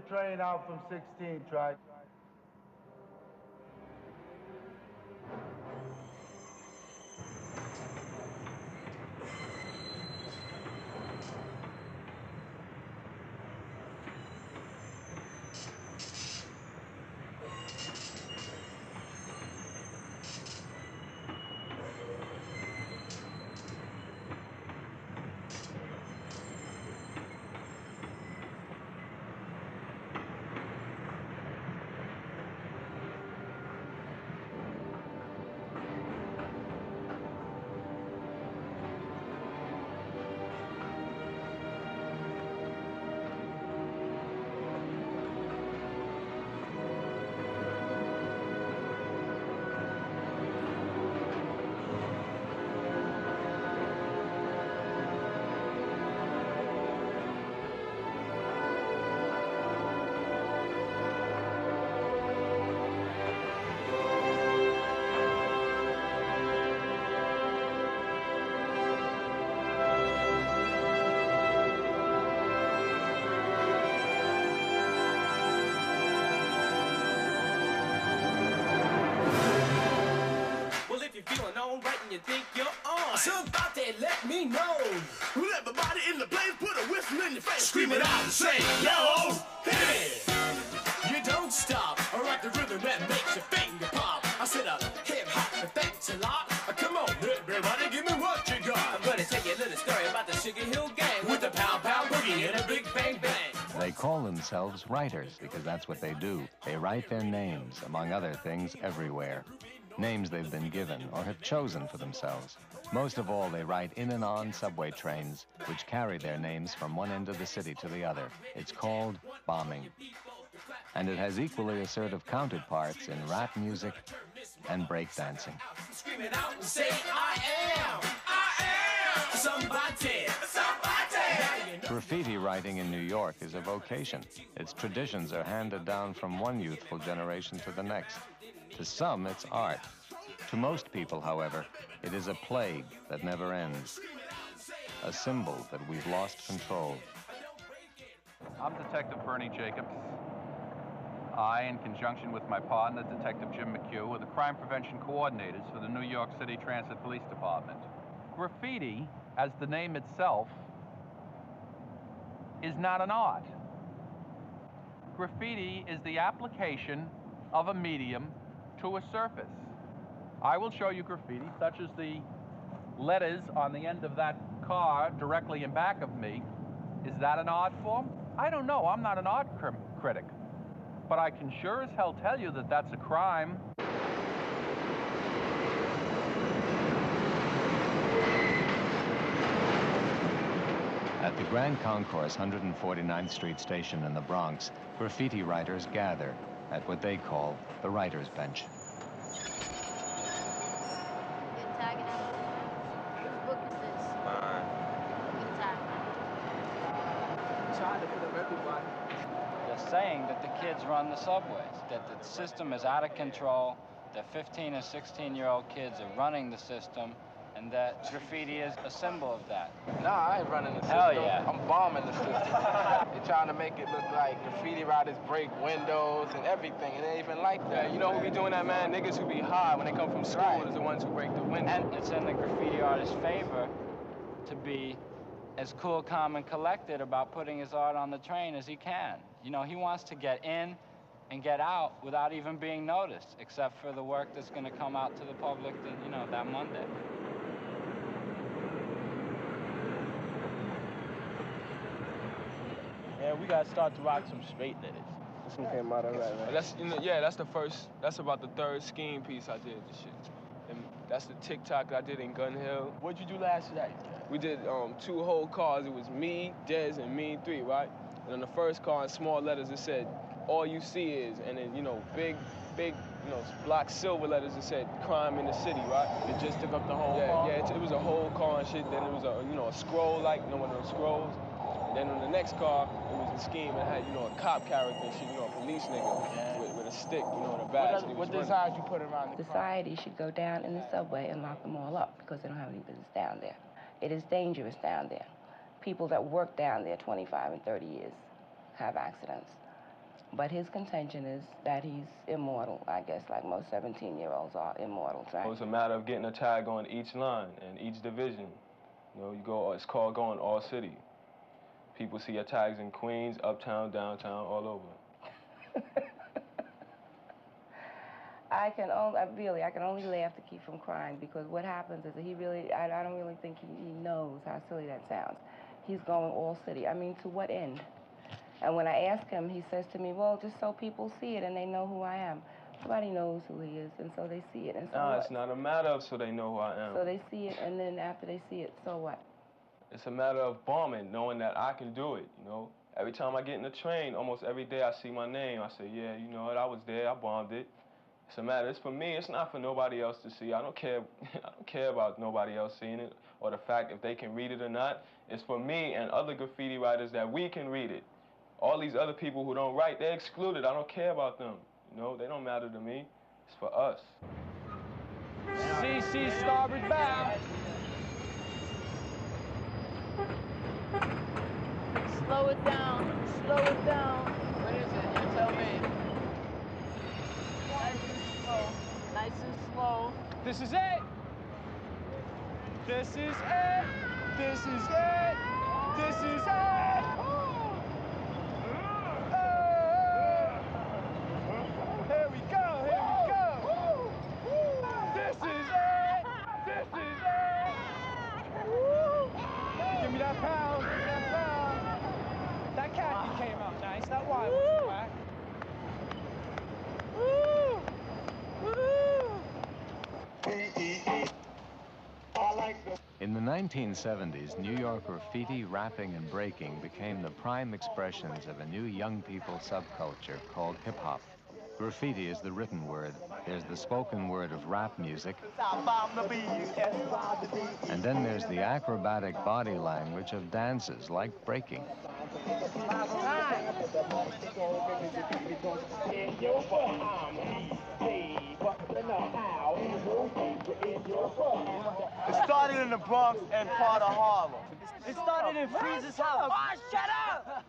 train out from 16 track. You think you're on? Somebody let me know. Everybody in the place put a whistle in your face. Scream it out and say, yo, hey! You don't stop. I rock the rhythm that makes your finger pop. I said a hip hop, thanks a lot. Come on, everybody, give me what you got. I'm gonna tell you a little story about the Sugar Hill Gang with a pow pow boogie and a big bang bang. They call themselves writers because that's what they do. They write their names, among other things, everywhere. Names they've been given or have chosen for themselves. Most of all, they write in and on subway trains, which carry their names from one end of the city to the other. It's called bombing. And it has equally assertive counterparts in rap music and breakdancing. Scream it out and say, I am somebody. Graffiti writing in New York is a vocation. Its traditions are handed down from one youthful generation to the next. To some, it's art. To most people, however, it is a plague that never ends. A symbol that we've lost control. I'm Detective Bernie Jacobs. I, in conjunction with my partner, Detective Jim McHugh, are the crime prevention coordinators for the New York City Transit Police Department. Graffiti, as the name itself, is not an art. Graffiti is the application of a medium to a surface. I will show you graffiti, such as the letters on the end of that car directly in back of me. Is that an art form? I don't know. I'm not an art critic. But I can sure as hell tell you that that's a crime. At the Grand Concourse 149th Street station in the Bronx, graffiti writers gather at what they call the writer's bench. They're saying that the kids run the subways, that the system is out of control, that 15 and 16-year-old kids are running the system, and that graffiti is a symbol of that. Nah, I ain't running the system. Hell yeah. I'm bombing the system. They're trying to make it look like graffiti writers break windows and everything. It ain't even like that. Yeah, you know who be doing that, man? Niggas who be high when they come from school is the ones who break the window. And it's in the graffiti artist's favor to be as cool, calm, and collected about putting his art on the train as he can. You know, he wants to get in and get out without even being noticed, except for the work that's going to come out to the public, that Monday. Yeah, we gotta start to rock some straight letters. This one came out all right, man. That's the first. That's about the third Skeme piece I did. This shit. And that's the TikTok I did in Gun Hill. What'd you do last night? We did 2 whole cars. It was me, Dez, and me 3, right? And on the first car, in small letters, it said, "All you see is," and then big, block silver letters. It said, "Crime in the city," right? It just took up the whole car? Yeah. It was a whole car and shit. Then it was a scroll, like one of those scrolls. Then on the next car, it was a Skeme. It had, a cop character and shit, a police nigga with a stick, and a badge. What designs you put around the car? Society should go down in the subway and lock them all up because they don't have any business down there. It is dangerous down there. People that work down there 25 and 30 years have accidents. But his contention is that he's immortal, I guess, like most 17-year-olds are immortals, right? It's a matter of getting a tag on each line and each division. You know, you go, it's called going all city. People see your tags in Queens, uptown, downtown, all over. I can only laugh to keep from crying, because what happens is that I don't really think he knows how silly that sounds. He's going all city. I mean, to what end? And when I ask him, he says to me, well, just so people see it and they know who I am. Nobody knows who he is, and so they see it, and so No, what? it's not a matter of so they know who I am. So they see it, and then after they see it, so what? It's a matter of bombing, knowing that I can do it, you know? Every time I get in the train, almost every day I see my name, I say, yeah, you know what, I was there, I bombed it. It's a matter, it's for me, it's not for nobody else to see. I don't care about nobody else seeing it, or the fact if they can read it or not. It's for me and other graffiti writers that we can read it. All these other people who don't write, they're excluded. I don't care about them. You know, they don't matter to me. It's for us. CC starboard bow. Slow it down. Slow it down. What is it? You tell me. Nice and slow. Nice and slow. This is it. This is it. This is it. This is it. Here we go. Here we go. This is it. This is it. Give me that pound. Give me that pound. That khaki came out nice. That wine was whack. In the 1970s, New York graffiti, rapping, and breaking became the prime expressions of a new young people subculture called hip-hop. Graffiti is the written word. There's the spoken word of rap music. And then there's the acrobatic body language of dances like breaking. It started in the Bronx and part of Harlem. It started in Freeze's house. Oh, shut up!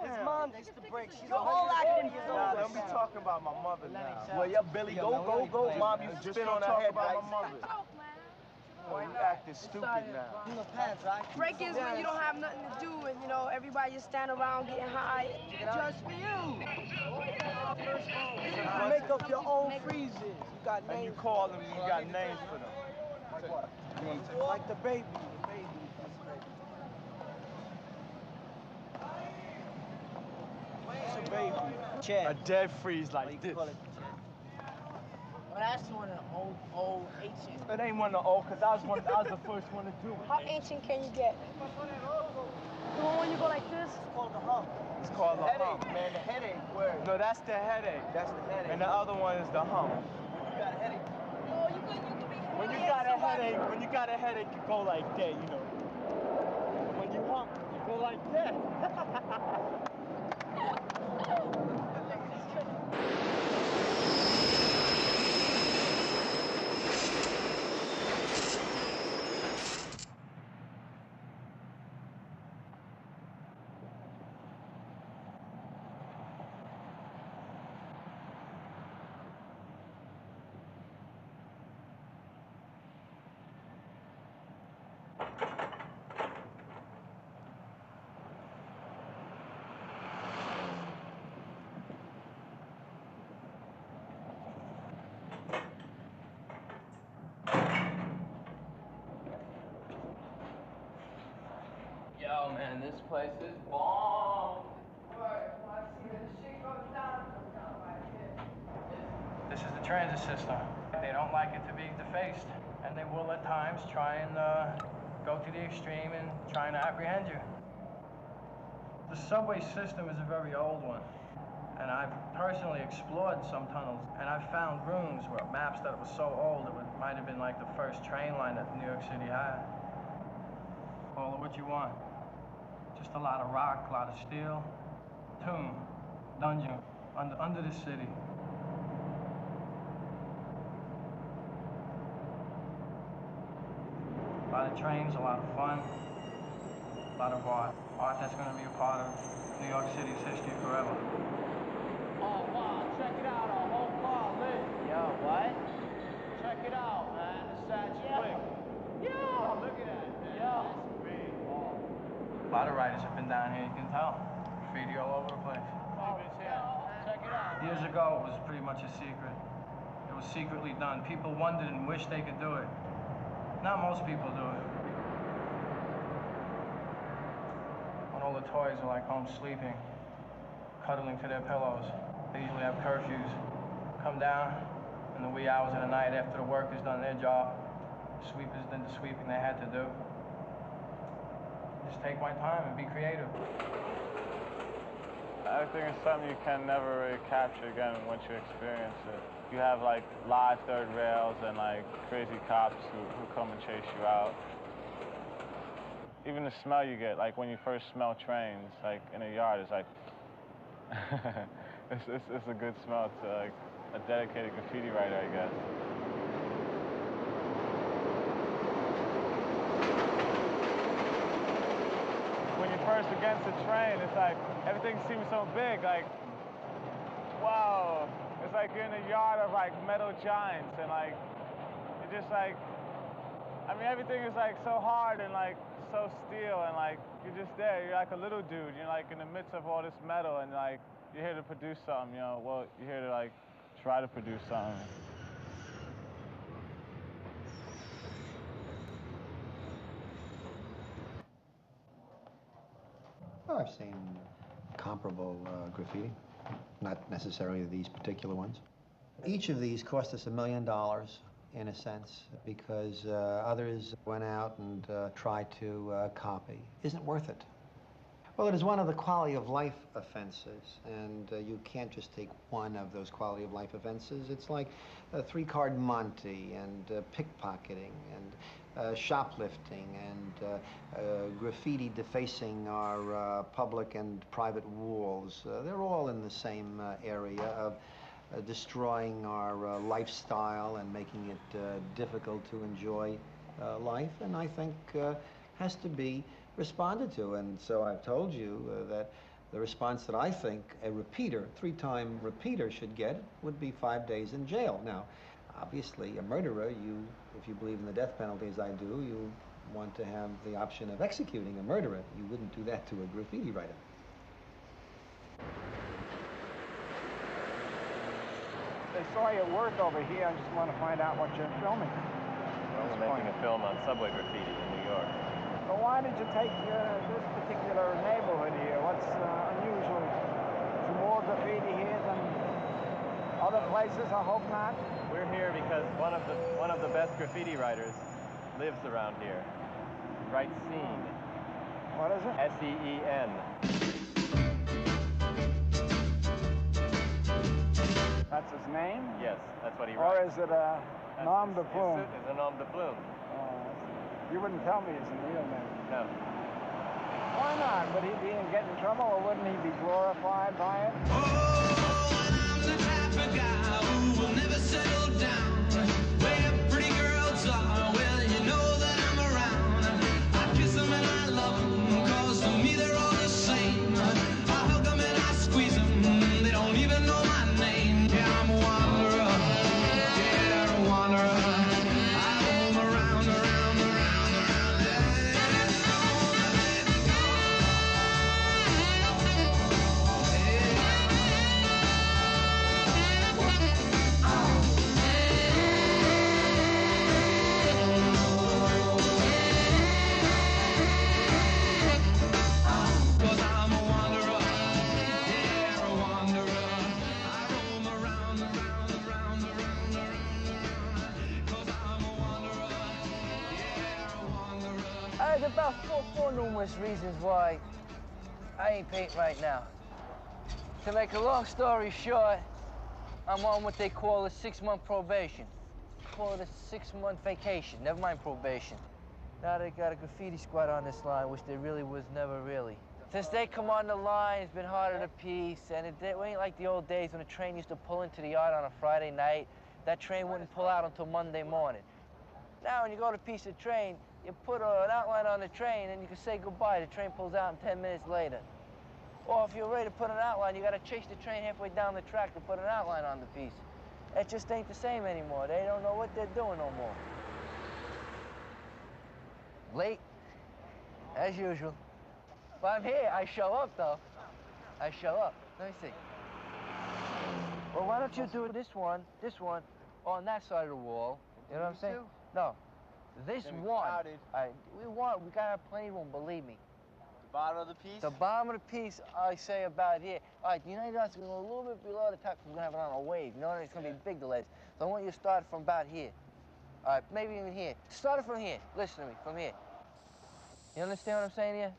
His mom used to break. She's You're all acting years Nah, old. don't be talking about my mother now. Well, yeah, Billy, go. Mom used to Just spit don't on her talk head, about right? my mother. Boy, you acting stupid now. In the pants, right? Break is when you don't have nothing to do and, you know, everybody just stand around getting high just for you. You make up your own freezes. You got names. And you call them, you got names for them. Like what? Like the baby. It's a baby. A dead freeze like this. Well, that's one of the old ancient. It ain't one of the old, because I was the first one to do it. How ancient can you get? The one when you go like this? It's called the hump. It's called the Headache, hump. man, the headache word. No, that's the headache. That's the headache. And the other one is the hump. You got a headache. Oh, you could be When you got a headache, you go like that, you know. When you hump, you go like that. Yo, man, this place is bomb. This is the transit system. They don't like it to be defaced, and they will at times try and go to the extreme and trying to apprehend you. The subway system is a very old one, and I've personally explored some tunnels, and I've found rooms where maps that were so old it might have been like the first train line that New York City had. Call it what you want. Just a lot of rock, a lot of steel. Tomb, dungeon, under the city. A lot of trains, a lot of fun, a lot of art. Art that's going to be a part of New York City's history forever. lot of writers have been down here, you can tell. Graffiti all over the place. Check it out. Years ago, it was pretty much a secret. It was secretly done. People wondered and wished they could do it. Now most people do it. When all the toys are like home sleeping, cuddling to their pillows, they usually have curfews. Come down in the wee hours of the night after the workers done their job. The sweepers did the sweeping they had to do. Just take my time and be creative. I think it's something you can never really capture again once you experience it. You have like live third rails and like crazy cops who come and chase you out. Even the smell you get, like when you first smell trains, like in a yard, it's like, it's a good smell to like a dedicated graffiti writer, I guess. When you're first against the train, it's like, everything seems so big, like, wow. It's like you're in a yard of like metal giants and like, you're just like, I mean, everything is like so hard and like so steel and like, you're just there, you're like a little dude, you're like in the midst of all this metal and like, you're here to produce something, you know, well, you're here to like, try to produce something. Oh, I've seen comparable graffiti, not necessarily these particular ones. Each of these cost us $1 million, in a sense, because others went out and tried to copy. Isn't worth it. Well, it is one of the quality of life offenses, and you can't just take one of those quality of life offenses. It's like three-card Monte and pickpocketing and shoplifting and graffiti defacing our public and private walls. They're all in the same area of destroying our lifestyle and making it difficult to enjoy life, and I think has to be responded to. And so I've told you that the response that I think a repeater, three-time repeater should get would be 5 days in jail. Now, obviously, a murderer, if you believe in the death penalty as I do, you want to have the option of executing a murderer. You wouldn't do that to a graffiti writer. They saw your work over here. I just want to find out what you're filming. Well, we're making a film on subway graffiti in New York. So why did you take this particular neighborhood here? What's unusual? Is there more graffiti here than other places? I hope not. We're here because one of the best graffiti writers lives around here. He writes Scene. What is it? S-E-E-N. That's his name? Yes, that's what he Or writes. is it a nom de plume? It's a nom de plume. You wouldn't tell me his real name. No. Why not? Would he get in trouble, or wouldn't he be glorified by it? Oh, I'm the type of guy who will never settle down. Where pretty girls are, well, you know that I'm around. I kiss them and I love them, 'cause to me they're all the same. I hug them and I squeeze them, they don't even know my name. Yeah, I'm a wanderer, yeah, a wanderer. I roam around, around, around, around. There's about four numerous reasons why I ain't painting right now. To make a long story short, I'm on what they call a 6-month probation. Call it a 6-month vacation, never mind probation. Now they got a graffiti squad on this line, which there really was never really. Since they come on the line, it's been harder to piece, and it ain't like the old days when a train used to pull into the yard on a Friday night. That train wouldn't pull out until Monday morning. Now when you go to piece a train, you put an outline on the train and you can say goodbye. The train pulls out in 10 minutes later. Or if you're ready to put an outline, you gotta chase the train halfway down the track to put an outline on the piece. It just ain't the same anymore. They don't know what they're doing no more. Late, as usual. Well, I'm here. I show up, though. I show up. Let me see. Well, why don't you do this one, on that side of the wall? You know what I'm saying? No. This one. We gotta have plenty of room, believe me. The bottom of the piece? The bottom of the piece, I say about here. All right, you know that's going to go a little bit below the top because we're going to have it on a wave. You know, it's going to be big delays. So I want you to start from about here. All right, maybe even here. Start it from here. Listen to me, from here. You understand what I'm saying here?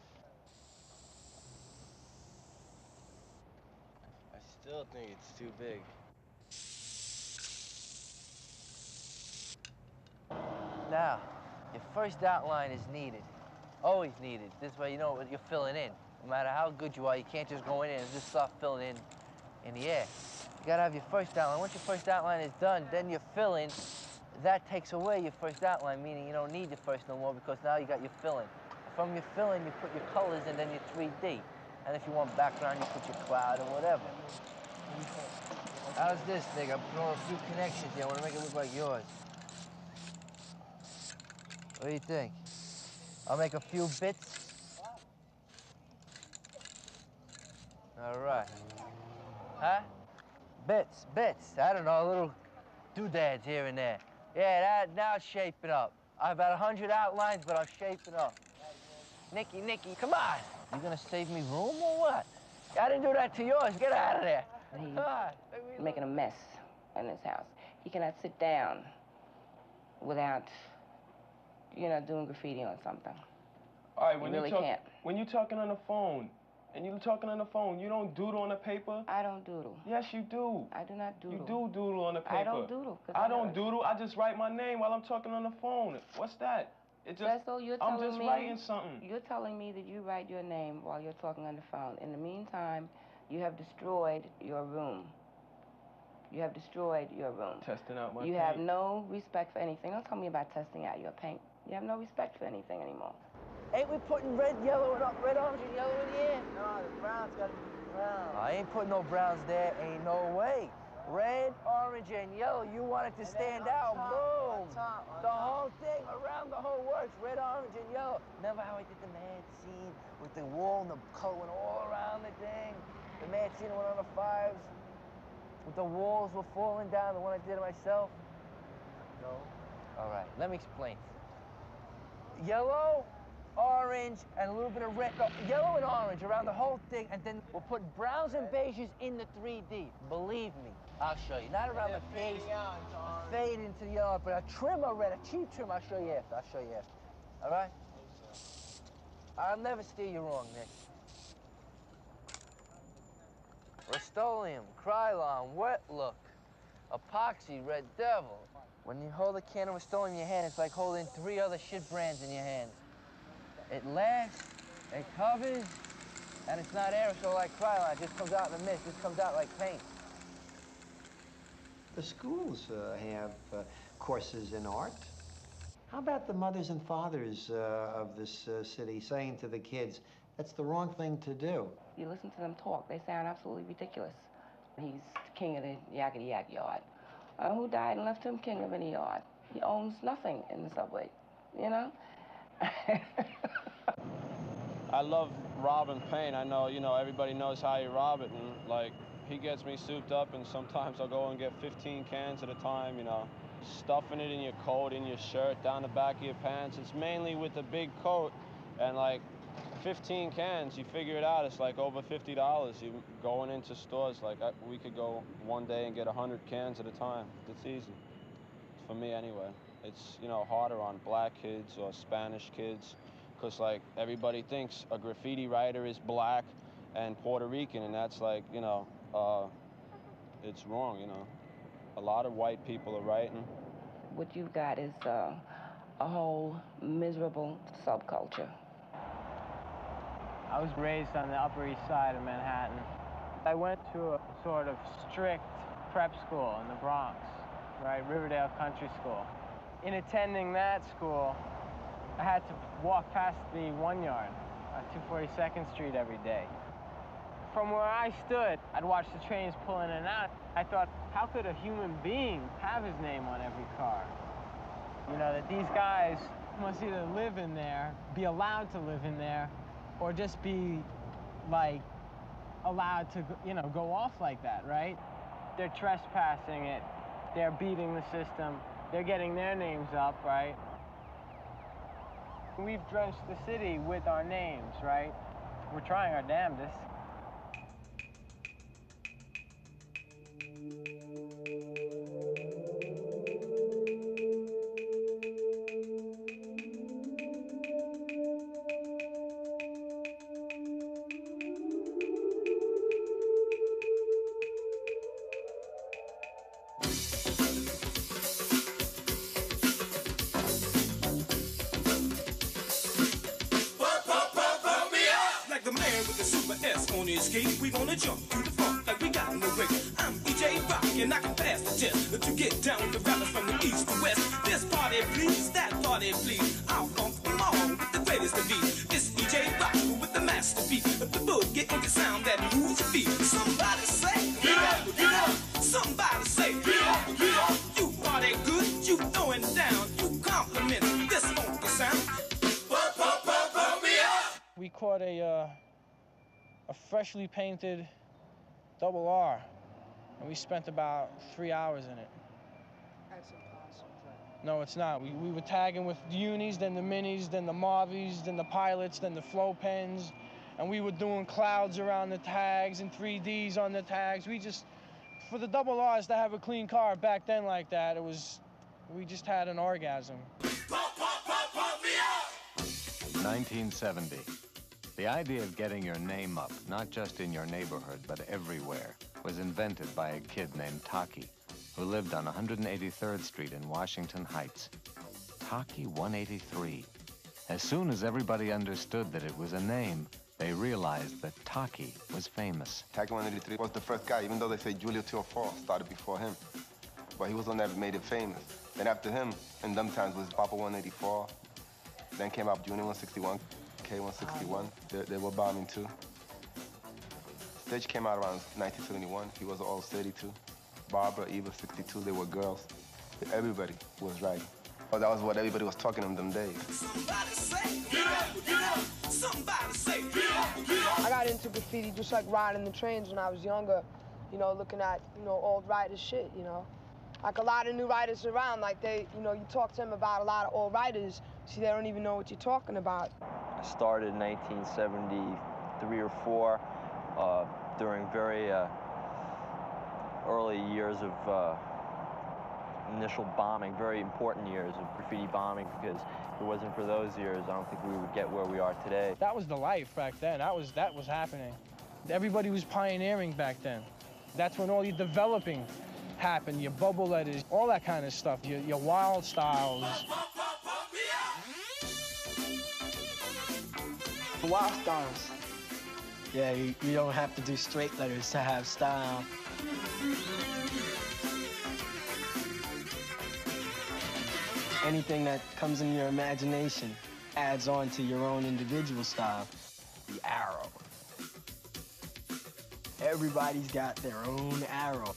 I still think it's too big. Now, your first outline is needed. Always needed. This way you know what you're filling in. No matter how good you are, you can't just go in and just start filling in the air. You gotta have your first outline. Once your first outline is done, then your fill-in. That takes away your first outline, meaning you don't need your first no more because now you got your fill-in. From your fill-in, you put your colors and then your 3D. And if you want background, you put your cloud or whatever. How's this, nigga? Throw a few connections here. I want to make it look like yours. What do you think? I'll make a few bits. All right. Huh? Bits. I don't know, little doodads here and there. Yeah, now it's shaping up. I have about 100 outlines, but I'm shaping up. Nicky, come on. You gonna save me room or what? I didn't do that to yours. Get out of there. He's making a mess in his house. He cannot sit down without, you know, doing graffiti on something. All right, Can't. When you're talking on the phone, you don't doodle on the paper? I don't doodle. Yes, you do. I do not doodle. You do doodle on the paper. I don't doodle. I don't doodle. I just write my name while I'm talking on the phone. What's that? So you're telling I'm just writing something. You're telling me that you write your name while you're talking on the phone. In the meantime, you have destroyed your room. You have destroyed your room. Testing out my paint. You have no respect for anything. Don't tell me about testing out your paint. You have no respect for anything anymore. Ain't we putting red, yellow, red, orange, and yellow in the air? No, the brown's got to be brown. I ain't putting no browns there. Ain't no way. Red, orange, and yellow. You want it to stand out. Boom. The whole thing, around the whole works. Red, orange, and yellow. Remember how I did the mad scene with the wall and the color went all around the thing? The mad scene went on the fives. With the walls were falling down, the one I did myself? No. All right, let me explain. Yellow, orange, and a little bit of red. No, yellow and orange around the whole thing, and then we'll put browns and beiges in the 3D. Believe me, I'll show you. Not around the face, fade into the yellow, but a trim of red, a cheap trim, I'll show you after. All right? I'll never steer you wrong, Nick. Rust-Oleum, Krylon, Wet Look, Epoxy, Red Devil. When you hold a can of Rust-Oleum in your hand, it's like holding 3 other shit brands in your hand. It lasts, it covers, and it's not aerosol like Krylon. It just comes out in the mist. It just comes out like paint. The schools have courses in art. How about the mothers and fathers of this city saying to the kids, that's the wrong thing to do? You listen to them talk, they sound absolutely ridiculous. He's king of the yakety yak yard. Who died and left him king of any yard? He owns nothing in the subway, you know? I love robbing paint. I know, everybody knows how you rob it, and like, he gets me souped up, and sometimes I'll go and get 15 cans at a time, stuffing it in your coat, in your shirt, down the back of your pants. It's mainly with the big coat, and like 15 cans, you figure it out, it's like over $50. You going into stores, like we could go one day and get 100 cans at a time. It's easy, for me anyway. It's, harder on black kids or Spanish kids, because like everybody thinks a graffiti writer is black and Puerto Rican, and that's like, it's wrong, A lot of white people are writing. What you've got is a whole miserable subculture. I was raised on the Upper East Side of Manhattan. I went to a sort of strict prep school in the Bronx, right, Riverdale Country School. In attending that school, I had to walk past the 1 yard on 242nd Street every day. From where I stood, I'd watch the trains pull in and out. I thought, how could a human being have his name on every car? That these guys must either live in there, be allowed to live in there, or just be, like, allowed to, you know, go off like that, right? They're trespassing it. They're beating the system. They're getting their names up, right? We've drenched the city with our names, right? We're trying our damnedest. On his skate, we gonna jump to the front like we got no break. I'm EJ Rock and I can pass the test to get down with the rappers from the east to west. This party please, that party please. I'll funk them all with the greatest of beats. This EJ Rock with the master beat, the boogie and the sound that moves your feet. Somebody say, get up, get up. Somebody say, get up, get up. You party good, you throwing down, you compliment this funky sound. Pump me up. We caught a freshly painted double R, and we spent about 3 hours in it. That's impossible. No, it's not. We were tagging with the unis, then the minis, then the Marvies, then the pilots, then the flow pens, and we were doing clouds around the tags and 3Ds on the tags. We just, for the double R's to have a clean car back then like that, we just had an orgasm. 1970. The idea of getting your name up, not just in your neighborhood, but everywhere, was invented by a kid named Taki, who lived on 183rd Street in Washington Heights. Taki 183. As soon as everybody understood that it was a name, they realized that Taki was famous. Taki 183 was the first guy, even though they say Julio 204 started before him. But he was the one that made it famous. Then after him, in them times, was Papa 184. Then came up Junior 161. K161, they were bombing too. Stage came out around 1971. He was all 32. Barbara, Eva, 62, they were girls. Everybody was writing. Well, that was what everybody was talking in them days. Somebody say, get up, get up. Somebody say, get up, get up. I got into graffiti just like riding the trains when I was younger, you know, looking at, you know, old writers' shit, you know. Like a lot of new writers around, like they, you know, you talk to them about a lot of old writers, see, they don't even know what you're talking about. I started in 1973 or 4 during very early years of initial bombing, very important years of graffiti bombing, because if it wasn't for those years, I don't think we would get where we are today. That was the life back then. That was happening. Everybody was pioneering back then. That's when all your developing happened, your bubble letters, all that kind of stuff, your wild styles. Wild styles. Yeah, you don't have to do straight letters to have style. Anything that comes in your imagination adds on to your own individual style. The arrow. Everybody's got their own arrow.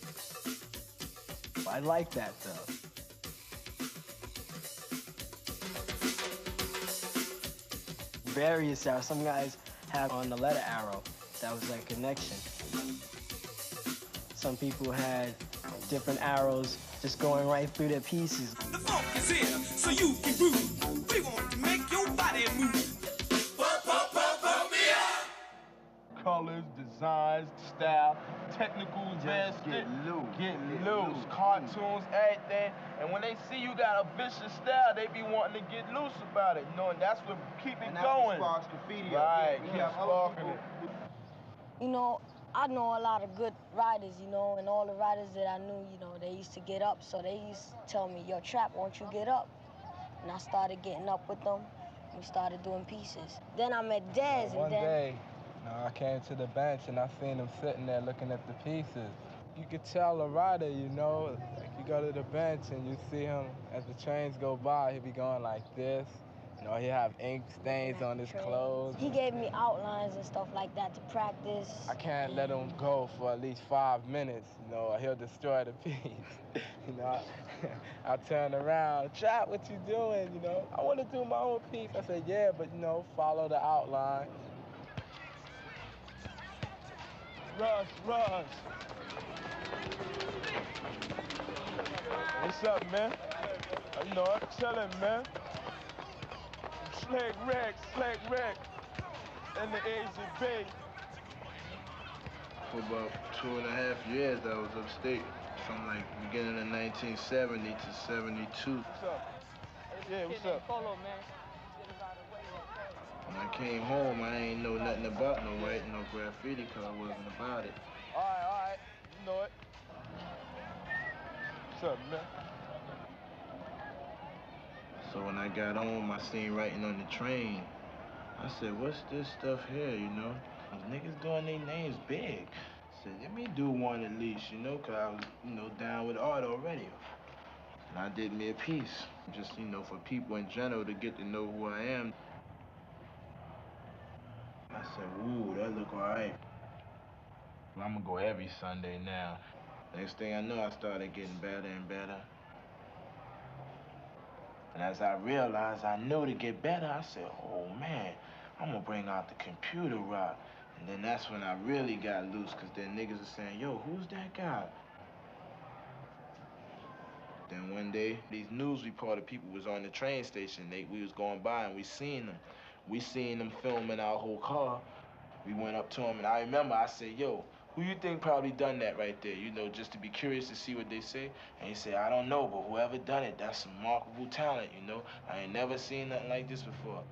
I like that, though. Various arrows. Some guys have on the letter arrow. That was their connection. Some people had different arrows just going right through their pieces. The funk is here, so you can groove. We want to make your body move. Colors, designs, style, technicals, just get loose, cartoons, everything. And when they see you got a vicious style, they be wanting to get loose about it, you know, and that's what keep it going. Sparks graffiti. Right, keep sparking it. You know, I know a lot of good writers, you know, and all the writers that I knew, you know, they used to get up, so they used to tell me, yo, Trap, won't you get up? And I started getting up with them. We started doing pieces. Then I met Dez, and One day, I came to the bench and I seen him sitting there looking at the pieces. You could tell a writer, you know, like you go to the bench and you see him as the trains go by, he'd be going like this. You know, he have ink stains on his clothes. He gave me outlines and stuff like that to practice. I can't let him go for at least 5 minutes, you know, or he'll destroy the piece. You know, I turn around, Trap, what you doing, you know? I want to do my own piece. I said, yeah, but, you know, follow the outline. Russ. What's up, man? You know, I'm chillin', man. Slick Rick. In the AZB. For about 2.5 years, I was upstate. From like beginning of 1970 to 72. What's up? Yeah, what's up? When I came home, I ain't know nothing about no writing, no graffiti, because I wasn't about it. All right. You know it. What's up, man? So when I got home, I seen writing on the train. I said, what's this stuff here, you know? These niggas doing their names big. I said, let me do one at least, you know, because I was, you know, down with art already. And I did me a piece, just, you know, for people in general to get to know who I am. I said, ooh, that look all right. I'm gonna go every Sunday now. Next thing I know, I started getting better and better. And as I realized I knew to get better, I said, oh man, I'm gonna bring out the computer rock. And then that's when I really got loose, because then niggas are saying, yo, who's that guy? Then one day, these news reporter people was on the train station. We was going by and we seen them. We seen them filming our whole car. We went up to them and I remember I said, yo, who you think probably done that right there? You know, just to be curious to see what they say. And he said, I don't know, but whoever done it, that's some remarkable talent, you know? I ain't never seen nothing like this before.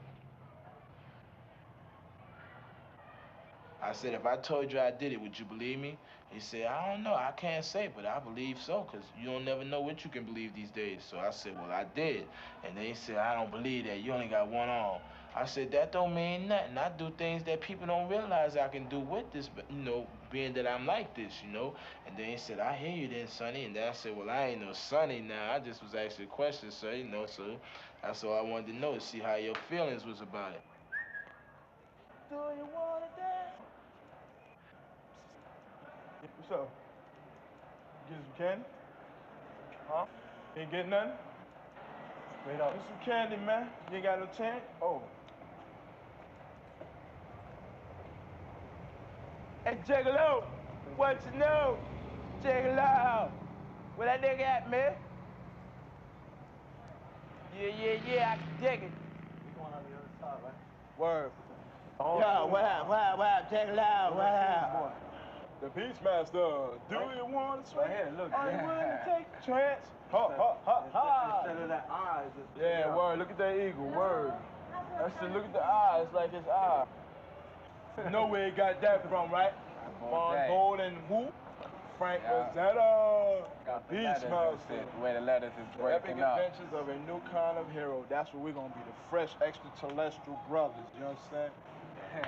I said, if I told you I did it, would you believe me? He said, I don't know, I can't say, but I believe so, because you don't never know what you can believe these days. So I said, well, I did. And then he said, I don't believe that, you only got one arm. I said, that don't mean nothing. I do things that people don't realize I can do with this, but, you know, being that I'm like this, you know? And then he said, I hear you then, Sonny. And then I said, well, I ain't no Sonny now. I just was asking a question, sir, you know, so that's all I wanted to know, to see how your feelings was about it. Do you want to dance? What's up? Get some candy? Huh? Ain't get nothing? Straight up. Get some candy, man. You ain't got no change? Oh. Hey, check it out. What you know? Check it out. Where that nigga at, man? Yeah, I can dig it. We going on the other side, right? Word. Yo, what up? Check it out, what up? The Beachmaster, do you want to swing? Here, look. Are you willing to take a chance? Instead of that eyes. Yeah, word, look at that eagle, word. That shit, look at the eyes, like his eye. You know where he got that from, right? Von Gold and who? Frank Rosetta. Beachmaster. The way the letters is breaking up. Epic adventures of a new kind of hero. That's what we're gonna be, the fresh extraterrestrial brothers, you know what I'm saying?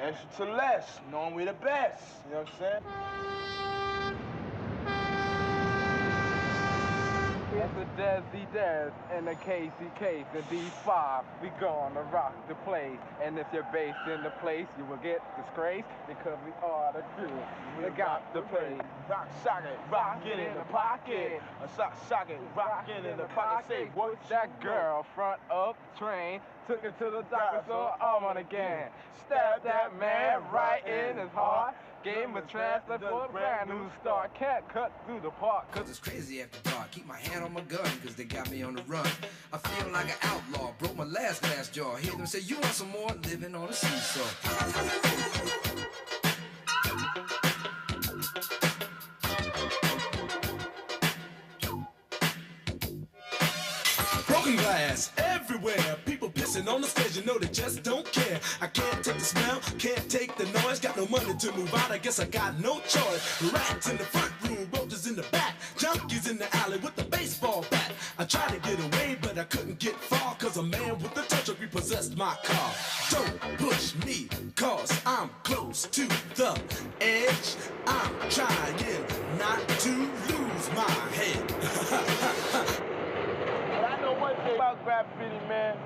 Extraterrestrial, knowing we're the best, you know what I'm saying? It's the Desi Des and the Kase, the D5. We gonna rock the place. And if you're based in the place, you will get disgraced because we are the crew. We got the place. Rock socket, rock it in the pocket. A socket, rock it in the pocket. Say what that girl front of the train. Took her to the doctor, so I'm on again. Stabbed that man right in his heart. Gave him a transplant for a brand new start. Can't cut through the park. Cause it's crazy after dark. Keep my hand on my gun, cause they got me on the run. I feel like an outlaw. Broke my last glass jaw. Hear them say, you want some more? Living on a seesaw. Glass everywhere, people pissing on the stage, you know they just don't care. I can't take the smell, can't take the noise, got no money to move out, I guess I got no choice. Rats in the front room, roaches in the back, junkies in the alley with the baseball bat. I tried to get away, but I couldn't get far, cause a man with a touch of repossessed my car. Don't push me, cause I'm close to the edge. I'm trying not to lose my head. About graffiti, man.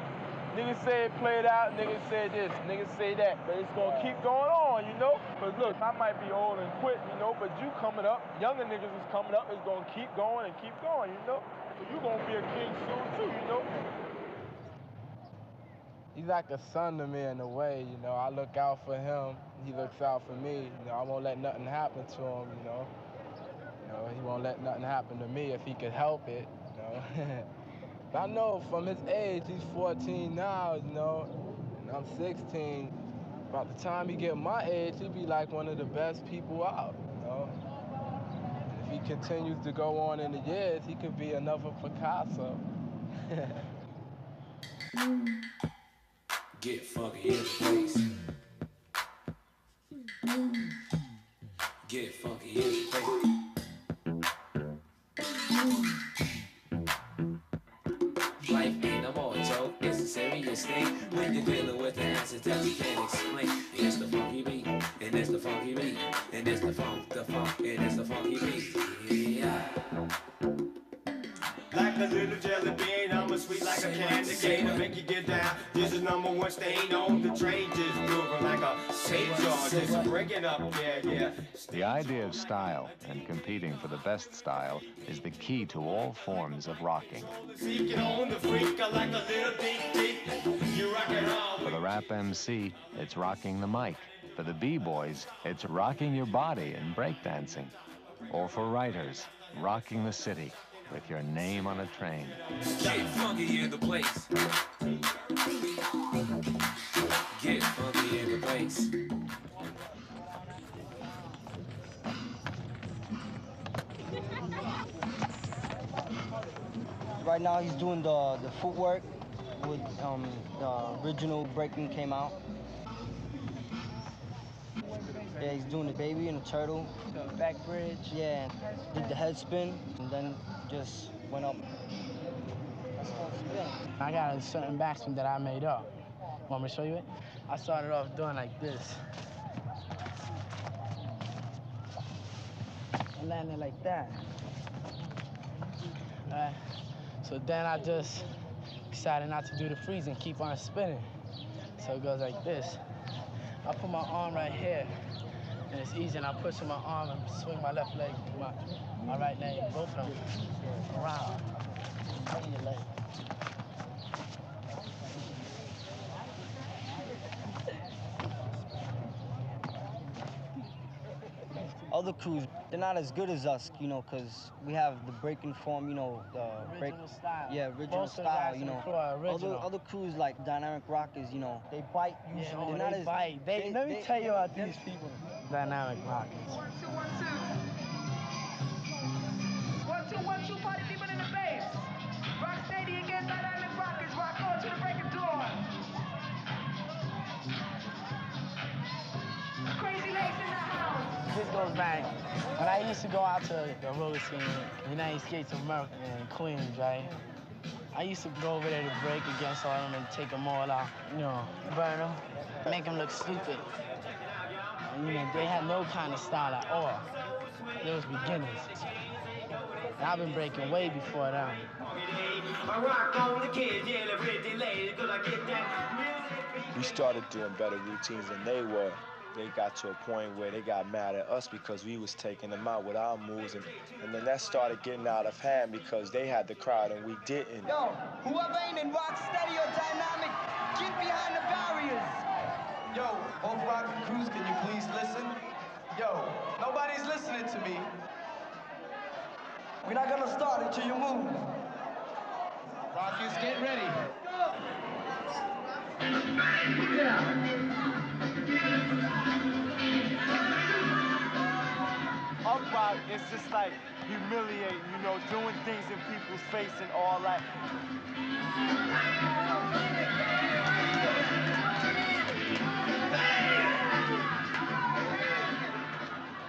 Niggas say it played out, niggas say this, niggas say that, but it's gonna keep going on, you know? Cause look, I might be old and quit, you know, but you coming up, younger niggas is coming up, it's gonna keep going and keep going, you know? So you gonna be a king soon too, you know? He's like a son to me in a way, you know. I look out for him, he looks out for me. You know, I won't let nothing happen to him, you know. You know, he won't let nothing happen to me if he could help it, you know. But I know from his age, he's 14 now, you know, and I'm 16. By the time he get my age, he'd be like one of the best people out, you know. And if he continues to go on in the years, he could be another Picasso. Get funky in the place. Get funky in the place. Life ain't no more joke, it's a serious thing. When you're dealing with the acid that you can't explain. It's the funky beat, and it's the funky beat, and it's the funk, and it's the funky beat. Yeah. Like a little jelly bean, I'm a sweet like a candy cane to make you get down. This is #1 stain on the train, just grooving like a St. George. Just breaking up, yeah. The idea of style and competing for the best style is the key to all forms of rocking. For the rap MC, it's rocking the mic. For the B-boys, it's rocking your body in breakdancing. Or for writers, rocking the city with your name on a train. Get funky in the place. Get funky in the place. Right now he's doing the footwork with the original breaking came out. Yeah, he's doing the baby and the turtle. The back bridge. Yeah, did the head spin and then just went up. That's called spin. I got a certain backspin that I made up. Want me to show you it? I started off doing like this. I landed like that. Alright. So then I just decided not to do the freeze and keep on spinning. So it goes like this. I put my arm right here, and it's easy, and I push in my arm and swing my left leg to my right leg, both of them around. Swing your leg. Other crews, they're not as good as us, you know, because we have the breaking form, you know, the Original style. Yeah, original Most of the style, guys you in the know. crew are original. Other crews like Dynamic Rockers, you know, they bite usually. Yeah, they're not they as, bite. Let me tell you about these people. Dynamic Rockers. 1, 2, 1, 2, party people in the bass. Rock steady again, Dynamic Rockers. Rock on to the break of dawn. Crazy legs in the house. This goes back when I used to go out to the roller scene, United States of America in Queens, right? I used to go over there to break against all of them and take them all out, you know, burn them, make them look stupid. And, you know, they had no kind of style at all. They was beginners. And I've been breaking way before them. We started doing better routines than they were. They got to a point where they got mad at us because we was taking them out with our moves, and then that started getting out of hand because they had the crowd and we didn't. Yo, whoever ain't in rock steady or dynamic, get behind the barriers. Yo, both rockin' crews, can you please listen? Yo, nobody's listening to me. We're not gonna start until you move. Rockers, get ready. Uprock, it's just like humiliating, you know, doing things in people's face and all that.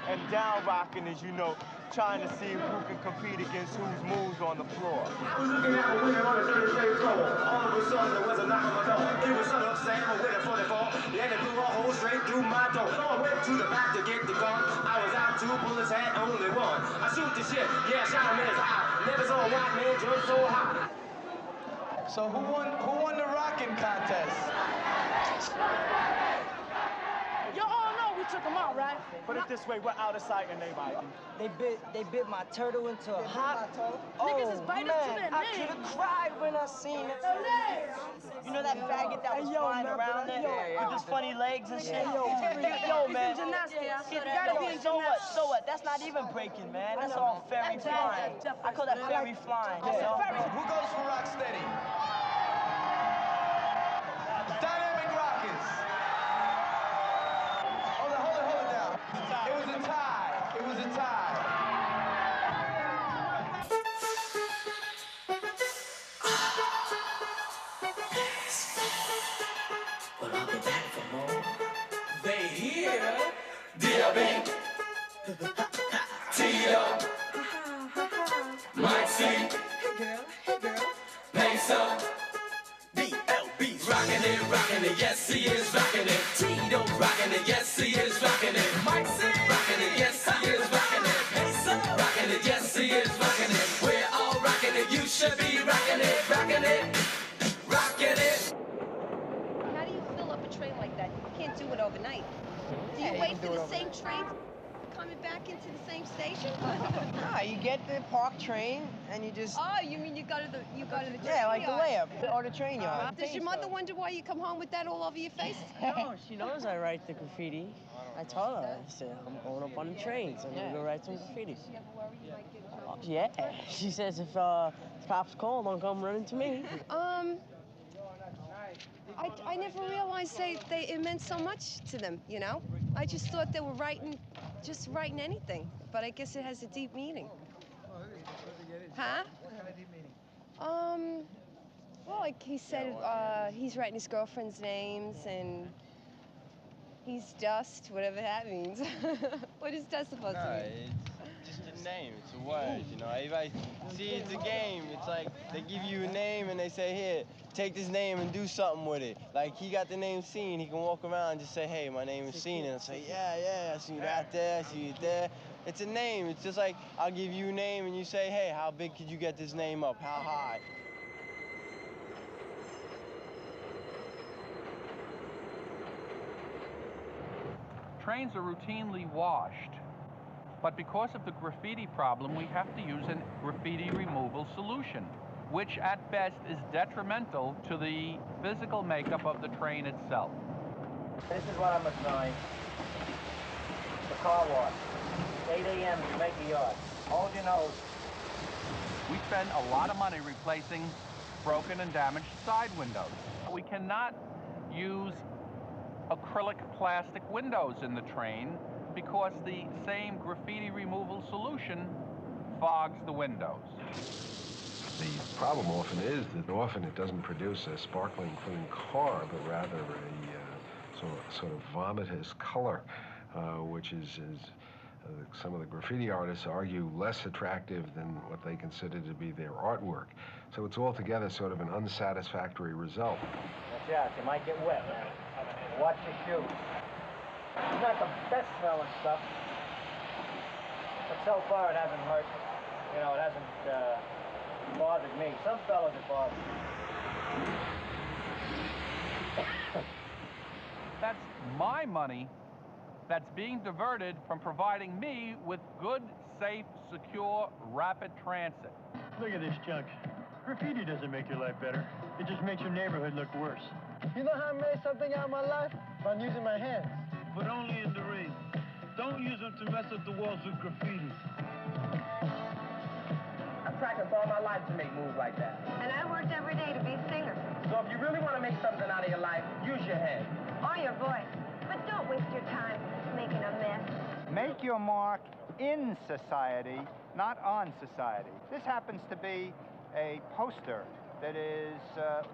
And down rocking is, you know, trying to see who can compete against whose moves on the floor. I was looking at a winner on the 33rd floor. All of a sudden there was a knock on my door. It was son of Sam with a 44. Yeah, they blew a hole straight through my door. So I went to the back to get the gun. I was out 2 bullets, had only 1. I shoot the shit, yeah, shot him in his eye. Never saw a white man jump so high. So who won the rockin' contest? You all know we we took them out, right? Put it this way, we're out of sight and they biting. They bit my turtle into a hot. Niggas is biting us to their I name. could have cried when I seen it. You know that faggot that was flying around there with his funny legs and shit? Yo, man. So what? That's not even breaking, man. That's all fairy flying. I call that fairy flying. Who goes for Rocksteady? Dynamic Rockets. Hold it down. It was a tie. It was a tie. Well, I'll be back for more. They here. D.O.B. T.O. Mike C. Hey girl. Peso. B.L.B.'s rockin' it, yes he is rockin' it. Tito rockin' it, yes he is rockin' it. Mike C. rockin' it, yes he is rockin' it. Peso rockin' it, yes he is rockin' it. We're all rockin' it, you should be rockin' it, rockin' it, rockin' it. How do you fill up a train like that? You can't do it overnight. Do you wait for the same train coming back into the same station? Nah, you get the park train and you just. Oh, you mean you go to the train Yeah, like the yard. layup or the train yard. Does your mother wonder why you come home with that all over your face? No, she knows I write the graffiti. I told her, I said, I'm going up on the trains. I'm going to go write some graffiti. Yeah, she says if cops call, don't come running to me. I never realized it meant so much to them, you know? I just thought they were writing anything, but I guess it has a deep meaning. Huh? Well, like he said, he's writing his girlfriend's names, and he's Dust, whatever that means. What is Dust supposed to mean? It's just a name, it's a word, you know. See, it's a game. It's like they give you a name and they say, here, take this name and do something with it. Like he got the name Seen, he can walk around and just say, hey, my name is Seen, and I'll say, yeah, I see that there, I see it there. It's a name. It's just like I'll give you a name and you say, hey, how big could you get this name up? How high? Trains are routinely washed, but because of the graffiti problem, we have to use a graffiti removal solution, which at best is detrimental to the physical makeup of the train itself. This is what I'm assigning. The car wash. 8 a.m. to make the yard. Hold your nose. We spend a lot of money replacing broken and damaged side windows. We cannot use acrylic plastic windows in the train because the same graffiti removal solution fogs the windows. The problem often is that often it doesn't produce a sparkling clean car, but rather a sort of vomitous color, which is some of the graffiti artists argue less attractive than what they consider to be their artwork. So it's altogether sort of an unsatisfactory result. Watch out, you might get wet. Watch your shoes. It's not the best smelling stuff, but so far it hasn't hurt. You know, it hasn't bothered me. Some fellas it bothers. That's my money that's being diverted from providing me with good, safe, secure, rapid transit. Look at this junk. Graffiti doesn't make your life better. It just makes your neighborhood look worse. You know how I made something out of my life? By using my hands. But only in the rain. Don't use them to mess up the walls with graffiti. I practiced all my life to make moves like that. And I worked every day to be a singer. So if you really want to make something out of your life, use your head. Or your voice. But don't waste your time making a mess. Make your mark in society, not on society. This happens to be a poster that is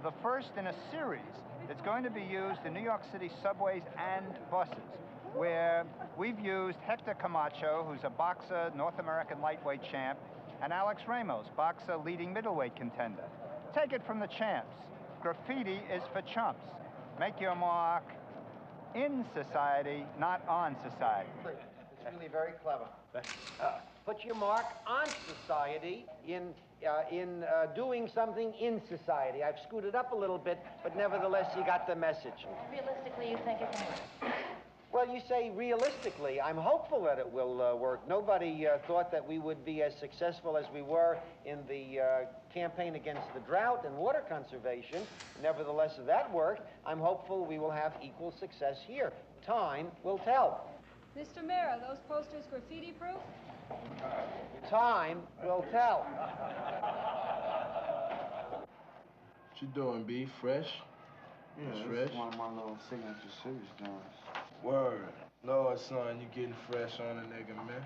the first in a series that's going to be used in New York City subways and buses, where we've used Hector Camacho, who's a boxer, North American lightweight champ, and Alex Ramos, boxer, leading middleweight contender. Take it from the champs. Graffiti is for chumps. Make your mark in society, not on society. It's really very clever. Put your mark on society in doing something in society. I've screwed it up a little bit, but nevertheless, you got the message. Realistically, you think it can work? Well, you say realistically. I'm hopeful that it will work. Nobody thought that we would be as successful as we were in the campaign against the drought and water conservation. Nevertheless, if that worked, I'm hopeful we will have equal success here. Time will tell. Mr. Mayor, are those posters graffiti-proof? Time will tell. What you doing, B? Fresh? Yeah, It's this fresh? is one of my little signature series joints. Word. Lord, son, you getting fresh on a nigga, man.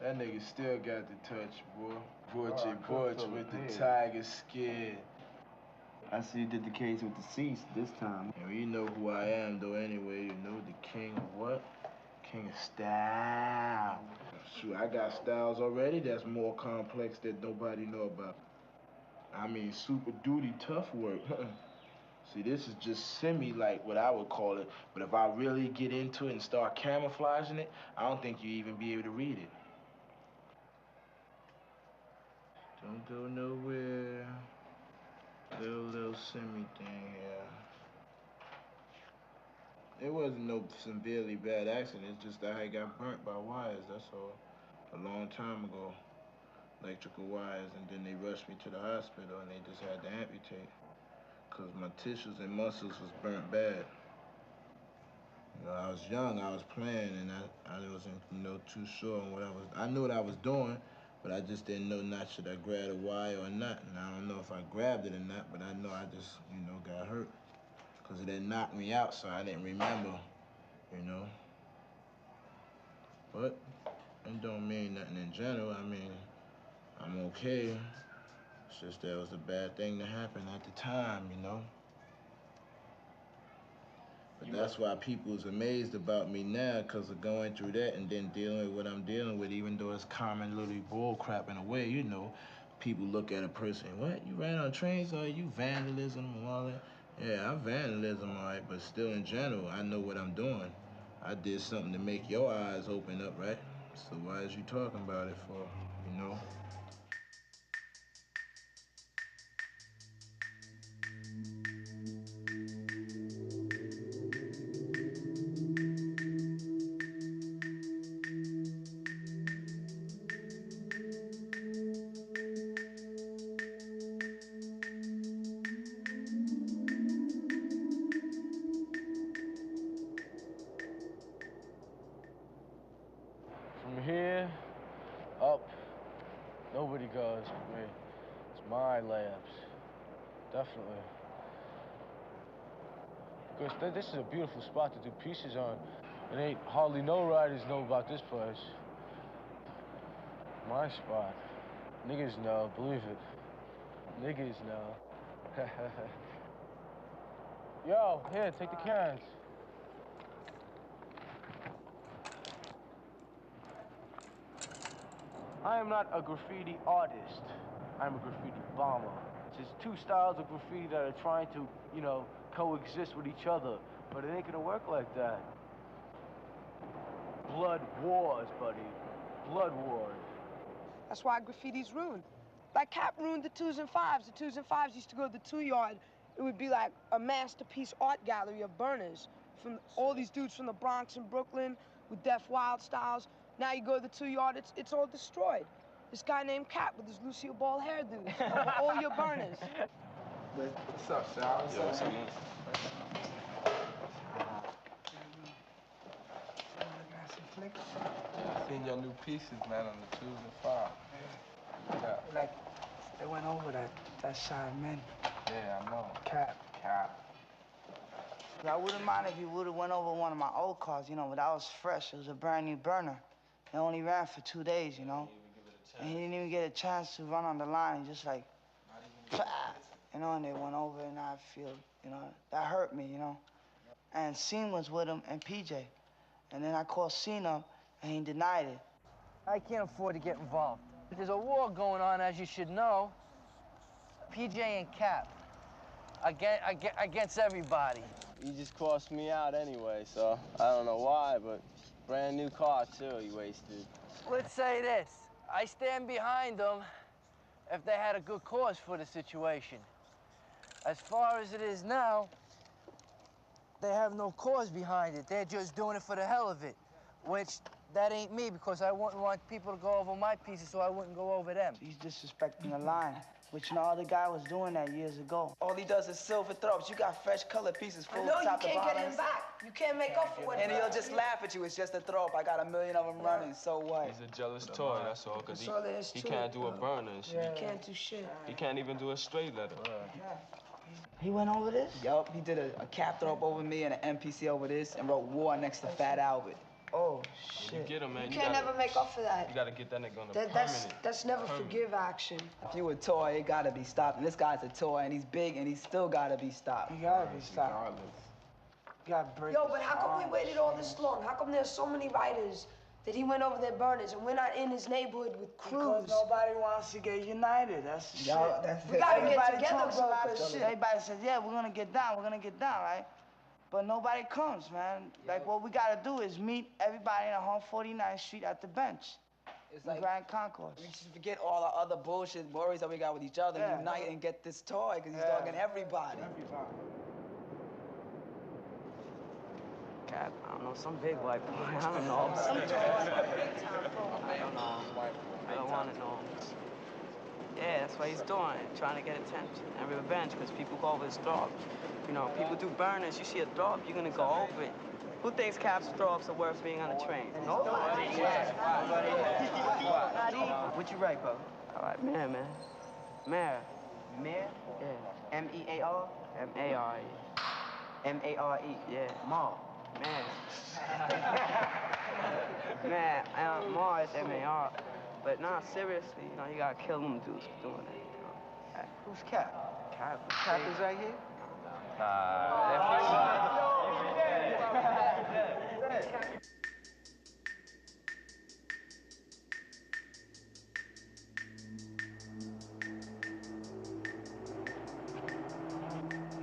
That nigga still got the touch, boy. Butch with the tiger skin. I see you did the Kase with the C's this time. Yeah, well, you know who I am, though, anyway. You know, the king of what? King of style. Shoot, I got styles already that's more complex that nobody know about. I mean, super duty tough work. See, this is just like what I would call it. But if I really get into it and start camouflaging it, I don't think you even be able to read it. Don't go nowhere. Little semi thing here. It wasn't no severely bad accident. It's just that I got burnt by wires, that's all. A long time ago. Electrical wires, and then they rushed me to the hospital and they just had to amputate. Cause my tissues and muscles was burnt bad. You know, I was young, I was playing, and I wasn't, too sure on what I knew what I was doing, but I just didn't know not should I grab a wire or not. And I don't know if I grabbed it or not, but I know I just, got hurt. Cause it had knocked me out, so I didn't remember, But it don't mean nothing in general. I mean, I'm okay. It's just that it was a bad thing to happen at the time, But that's why people's amazed about me now, because of going through that and then dealing with what I'm dealing with, even though it's common little bull crap in a way, People look at a person, what, you ran on trains, or you vandalism and all that? Yeah, I'm vandalism, all right, but still in general, I know what I'm doing. I did something to make your eyes open up, right? So why is you talking about it for, From here, up, nobody goes with me. It's my layups, definitely. Because this is a beautiful spot to do pieces on. It ain't hardly no riders know about this place. My spot. Niggas know, believe it. Niggas know. Yo, here, take the cans. I am not a graffiti artist. I'm a graffiti bomber. It's just two styles of graffiti that are trying to, coexist with each other. But it ain't gonna work like that. Blood wars, buddy. Blood wars. That's why graffiti's ruined. Like Cap ruined the 2s and 5s. The 2s and 5s used to go to the 2 yard. It would be like a masterpiece art gallery of burners from all these dudes from the Bronx and Brooklyn with Def Wild styles. Now you go to the 2 yard, it's all destroyed. This guy named Cap with his Lucille Ball hairdo, all your burners. What's up, Sal? Yo, what's up, man? I seen your new pieces, man, on the 2s and 5s. Yeah. Like, they went over that side man. Yeah, I know. Cap. I wouldn't mind if you would have went over one of my old cars, but that was fresh. It was a brand new burner. It only ran for 2 days, And he didn't even get a chance to run on the line. Just like, and they went over, and I feel, that hurt me, And Scene was with him and PJ. And then I called Scene up, and he denied it. I can't afford to get involved. There's a war going on, as you should know. PJ and Cap. Against everybody. You just crossed me out anyway, so I don't know why, but brand new car, too, he wasted. Let's say this. I stand behind them if they had a good cause for the situation. As far as it is now, they have no cause behind it. They're just doing it for the hell of it, which that ain't me, because I wouldn't want people to go over my pieces, so I wouldn't go over them. He's disrespecting the line, which no other guy was doing that years ago. All he does is silver throws. You got fresh colored pieces full No, of you top to can't bottom. get him back. You can't make up for what And he'll just laugh at you. It's just a throw up. I got a million of them running, so what? He's a jealous toy, that's all, because That's all there is he to can't it, do a bro. burner and shit. He can't do shit. He can't even do a straight letter. He went over this? Yup, he did a cap throw up over me and an MPC over this and wrote war next to Fat Albert. Oh, When you get him, man, You can't never make up for that. You gotta get that nigga on the That's never forgive action. If you a toy, it gotta be stopped. And this guy's a toy, and he's big, and he still gotta be stopped. He gotta be stopped. Gotta break Yo, but how come we waited all this long? How come there's so many writers that he went over their burners and we're not in his neighborhood with crews? Because nobody wants to get united. That's the shit. We gotta get Everybody together, talks bro. a lot of 'Cause shit. Everybody says, yeah, we're gonna get down, right? But nobody comes, man. Like, what we gotta do is meet everybody on 149th Street at the bench. It's like Grand Concourse. We should forget all the other bullshit worries that we got with each other, Yeah. unite and get this toy, because he's dogging everybody. Cap, I don't know, some big white boy. I don't know. Some toy. I don't know. I don't want to know. Yeah, that's what he's doing, trying to get attention and revenge, because people go over his throw. You know, people do burners. You see a throw up, you're gonna go over it. Who thinks Cap's throw-ups are worth being on a train? Nobody. Not even. What you write, bro? All right, Mayor, man. Mayor. Mayor? Yeah. M-E-A-R? M-A-R-E. M-A-R-E? Yeah. Ma. Man. Man, Ma is M-A-R. But nah, seriously, you know, you gotta kill them dudes for doing that, you know. Who's Cap? Cap is right here?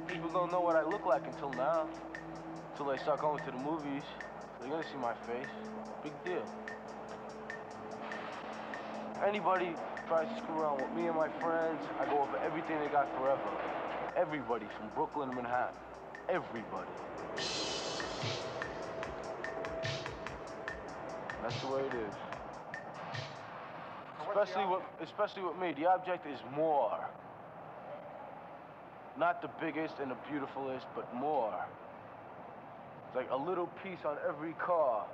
People don't know what I look like until now. Until they start going to the movies. They're gonna see my face. Big deal. Anybody tries to screw around with me and my friends, I go over everything they got forever. Everybody from Brooklyn to Manhattan. Everybody. That's the way it is. Especially with me, the object is more. Not the biggest and the beautifulest, but more. It's like a little piece on every car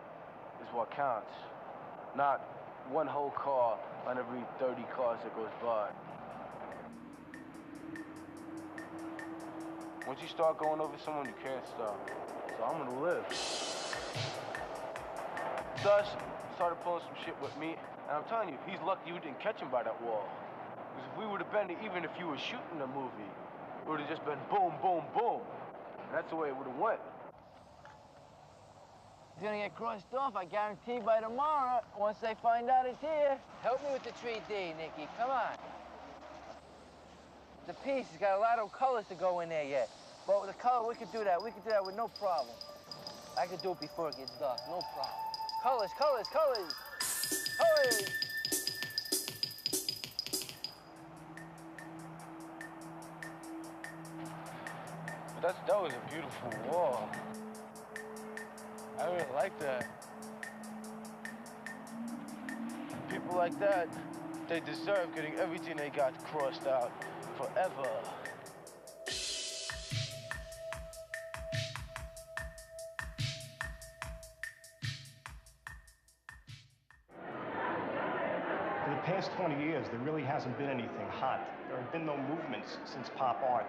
is what counts. Not one whole car on every 30 cars that goes by. Once you start going over someone, you can't stop. So I'm gonna live. Thus, started pulling some shit with me, and I'm telling you, he's lucky you didn't catch him by that wall. Because if we would have been there, even if you were shooting a movie, it would have just been boom, boom, boom. And that's the way it would have went. It's gonna get crossed off, I guarantee, by tomorrow, once they find out it's here. Help me with the 3D, Nicky, come on. The piece has got a lot of colors to go in there yet. But with the color, we could do that. We could do that with no problem. I could do it before it gets dark, no problem. Colors, colors, colors! Colors! But that was a beautiful wall. I really like that. People like that, they deserve getting everything they got crossed out forever. For the past 20 years, there really hasn't been anything hot. There have been no movements since pop art.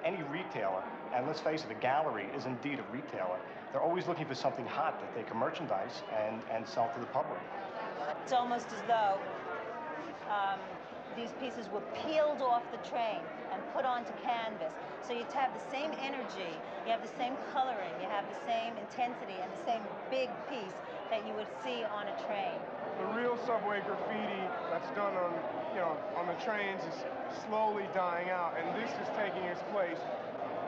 Any retailer, and let's face it, a gallery is indeed a retailer. They're always looking for something hot that they can merchandise and sell to the public. It's almost as though these pieces were peeled off the train and put onto canvas. So you have the same energy, you have the same coloring, you have the same intensity and the same big piece that you would see on a train. The real subway graffiti that's done on, on the trains is slowly dying out, and this is taking its place.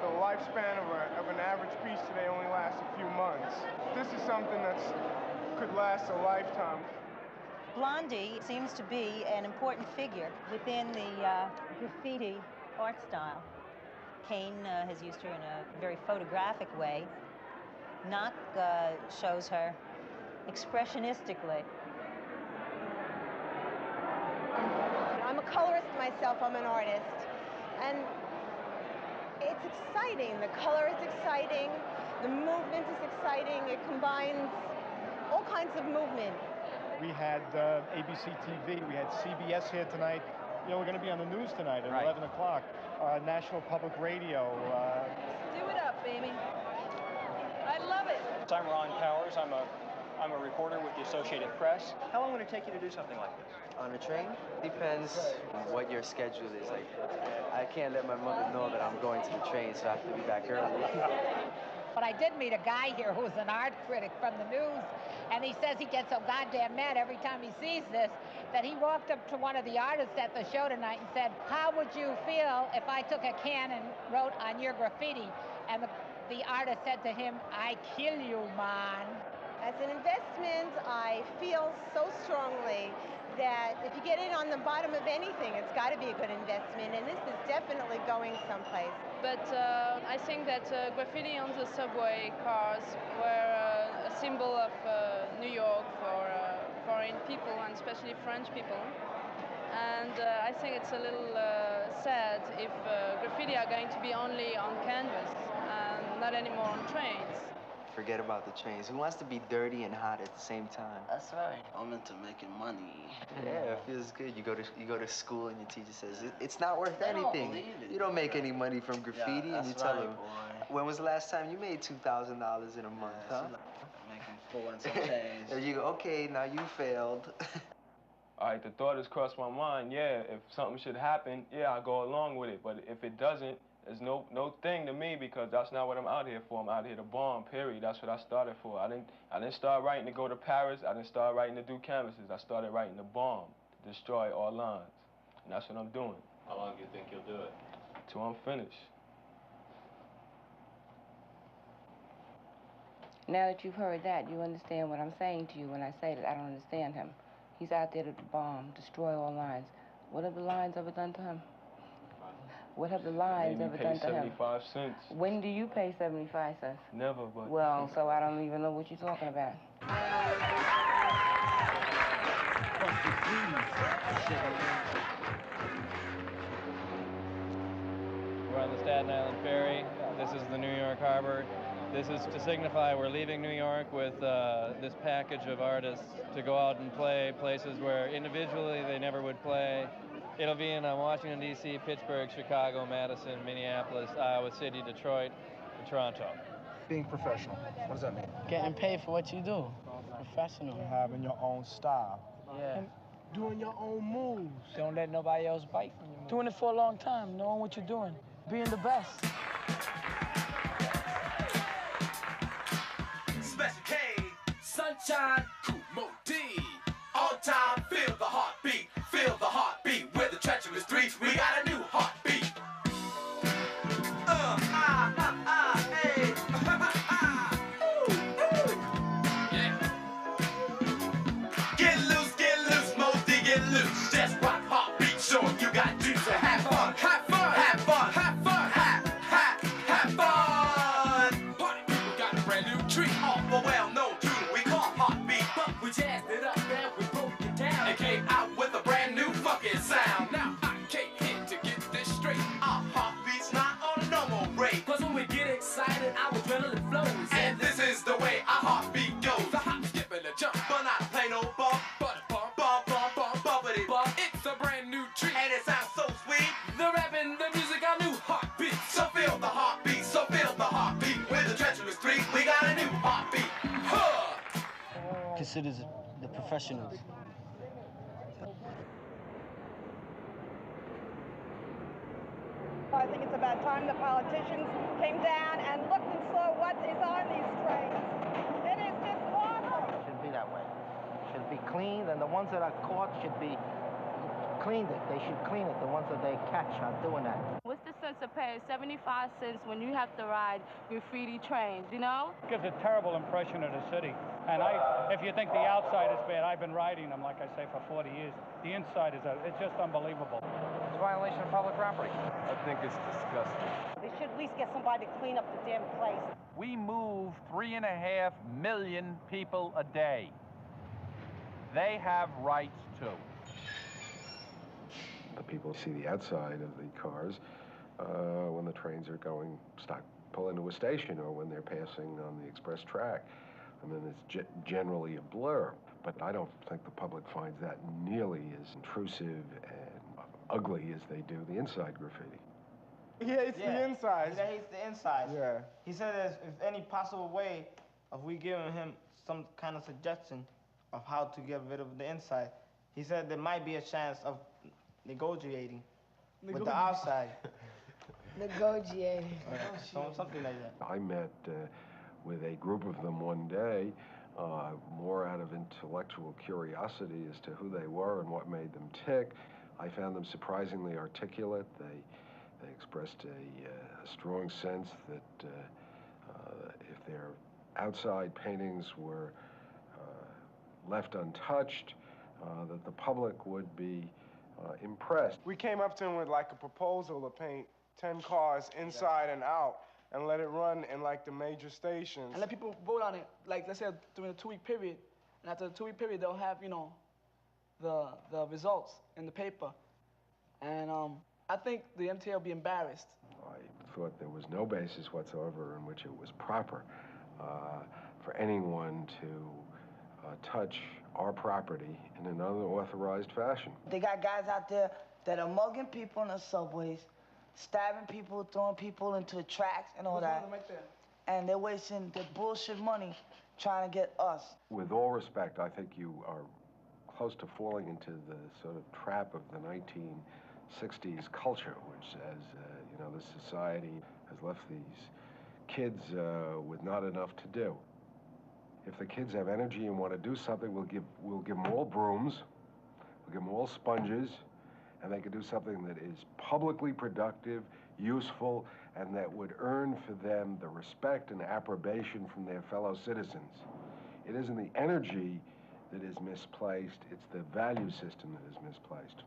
The lifespan of an average piece today only lasts a few months. This is something that could last a lifetime. Blondie seems to be an important figure within the graffiti art style. Kane has used her in a very photographic way. knock shows her expressionistically. I'm a colorist myself, I'm an artist, and it's exciting. The color is exciting, the movement is exciting, it combines all kinds of movement. We had ABC TV, we had CBS here tonight. You know, we're going to be on the news tonight at 11 o'clock. National Public Radio. Do it up, baby. I love it. I'm Ron Powers. I'm a reporter with the Associated Press. How long would it take you to do something like this? On a train? Depends what your schedule is. Like, I can't let my mother know that I'm going to the train, so I have to be back early. But I did meet a guy here who's an art critic from the news, and he says he gets so goddamn mad every time he sees this that he walked up to one of the artists at the show tonight and said, "How would you feel if I took a can and wrote on your graffiti?" And the artist said to him, "I kill you, man." As an investment, I feel so strongly that if you get in on the bottom of anything, it's got to be a good investment, and this is definitely going someplace. But I think that graffiti on the subway cars were a symbol of New York for foreign people, and especially French people. And I think it's a little sad if graffiti are going to be only on canvas and not anymore on trains. Forget about the trains. Who wants to be dirty and hot at the same time? That's right. I'm into making money. Yeah, it feels good. You go to school and your teacher says it's not worth anything. You don't make any money from graffiti, and you tell them, when was the last time you made $2,000 in a month, huh? I'm making 4 and some change. There you go. Okay, now you failed. All right, the thought has crossed my mind. Yeah, if something should happen, yeah, I'll go along with it. But if it doesn't, there's no thing to me, because that's not what I'm out here for. I'm out here to bomb, period. That's what I started for. I didn't start writing to go to Paris. I didn't start writing to do canvases. I started writing to bomb, to destroy all lines. And that's what I'm doing. How long do you think you'll do it? Till I'm finished. Now that you've heard that, you understand what I'm saying to you when I say that I don't understand him. He's out there to bomb, destroy all lines. What have the lines ever done to him? What have the lines ever done to him? 75 cents. When do you pay 75 cents? Never, but... Well, so I don't even know what you're talking about. We're on the Staten Island Ferry. This is the New York Harbor. This is to signify we're leaving New York with this package of artists to go out and play places where individually they never would play. It'll be in Washington, D.C., Pittsburgh, Chicago, Madison, Minneapolis, Iowa City, Detroit, and Toronto. Being professional, what does that mean? Getting paid for what you do. Professional. Having your own style. Yeah. And doing your own moves. Don't let nobody else bite from you. Doing it for a long time, knowing what you're doing. Being the best. Special K, Sunshine, Kumo D. On time, feel the heartbeat. Feel the heartbeat. We're the treacherous three. We got a new heartbeat. Hey. Get loose, Mosey, get loose. Just rock heartbeat, show 'em you got juice to have fun. Have fun, have fun, have fun, have fun. Party people got a brand new treat. Off a well-known tune we call heartbeat. But we jazzed it up and we broke it down. It came out with a brand new fucking sound. Now I came here to get this straight. Our heartbeat's not on a normal rate. Cause when we get excited, our adrenaline flows. And this is the way our heartbeat goes. The hop, skip, and a jump, but not a plain old bump. But a bump, bump, bump, bump, bumpity bump. It's a brand new treat. And it sounds so sweet. The rap and the music, our new heartbeat. So feel the heartbeat, so feel the heartbeat. We're the treacherous three, we got a new heartbeat. Huh! Consider the professionals. I think it's about time the politicians came down and looked and saw what is on these trains. It is just awful. It shouldn't be that way. It should be cleaned, and the ones that are caught should be cleaned. They should clean it. The ones that they catch are doing that. What's the sense of paying 75 cents when you have to ride graffiti trains, you know? It gives a terrible impression of the city. And if you think the outside is bad, I've been riding them, like I say, for 40 years. The inside it's just unbelievable. As violation of public property. I think it's disgusting. They should at least get somebody to clean up the damn place. We move 3.5 million people a day. They have rights too. The people see the outside of the cars when the trains are pull into a station or when they're passing on the express track. I mean, it's generally a blur, but I don't think the public finds that nearly as intrusive and ugly as they do the inside graffiti. He hates the inside. He hates the inside. Yeah. He said if any possible way of we giving him some kind of suggestion of how to get rid of the inside, he said there might be a chance of negotiating with the outside. Negotiating. Something like that. I met with a group of them one day, more out of intellectual curiosity as to who they were and what made them tick. I found them surprisingly articulate. They expressed a strong sense that if their outside paintings were left untouched, that the public would be impressed. We came up to him with like a proposal to paint 10 cars inside and out and let it run in like the major stations. And let people vote on it, like let's say during a 2-week period. And after the 2-week period, they'll have, you know, the results in the paper. And I think the MTA will be embarrassed. I thought there was no basis whatsoever in which it was proper for anyone to touch our property in an unauthorized fashion. They got guys out there that are mugging people in the subways, stabbing people, throwing people into tracks and all that. Right there. And they're wasting their bullshit money trying to get us. With all respect, I think you are close to falling into the sort of trap of the 1960s culture, which says, you know, this society has left these kids with not enough to do. If the kids have energy and want to do something, we'll give them all brooms, we'll give them all sponges, and they can do something that is publicly productive, useful, and that would earn for them the respect and approbation from their fellow citizens. It isn't the energy that is misplaced, it's the value system that is misplaced.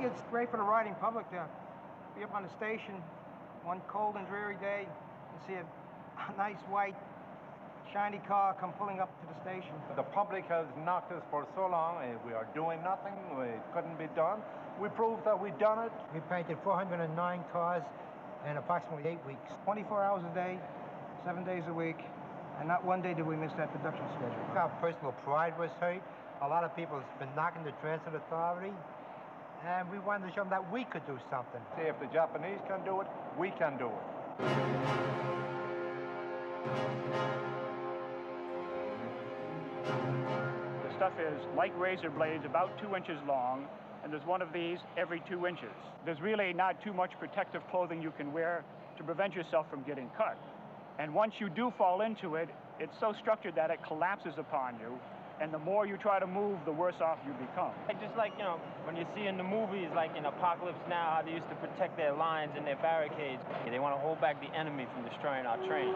It's great for the riding public to be up on the station one cold and dreary day and see a nice white shiny car come pulling up to the station. The public has knocked us for so long, and we are doing nothing. It couldn't be done. We proved that we've done it. We painted 409 cars in approximately 8 weeks. 24 hours a day, 7 days a week, and not one day did we miss that production schedule. Our personal pride was hurt. A lot of people have been knocking the transit authority, and we wanted to show them that we could do something. See, if the Japanese can do it, we can do it. The stuff is like razor blades, about 2 inches long, and there's one of these every 2 inches. There's really not too much protective clothing you can wear to prevent yourself from getting cut. And once you do fall into it, it's so structured that it collapses upon you. And the more you try to move, the worse off you become. Just like, you know, when you see in the movies, like in Apocalypse Now, how they used to protect their lines and their barricades. They want to hold back the enemy from destroying our trains.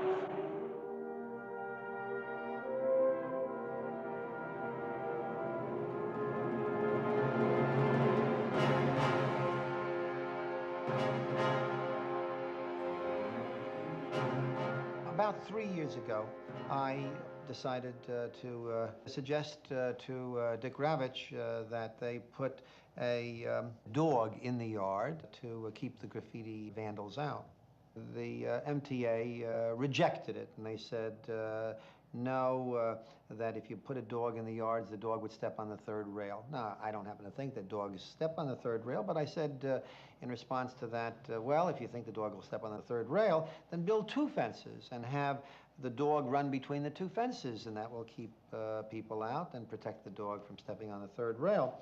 About 3 years ago, I decided to suggest to Dick Ravitch that they put a dog in the yard to keep the graffiti vandals out. The MTA rejected it, and they said, no, that if you put a dog in the yards, the dog would step on the third rail. Now, I don't happen to think that dogs step on the third rail, but I said in response to that, well, if you think the dog will step on the third rail, then build 2 fences and have the dog run between the 2 fences, and that will keep people out and protect the dog from stepping on the third rail.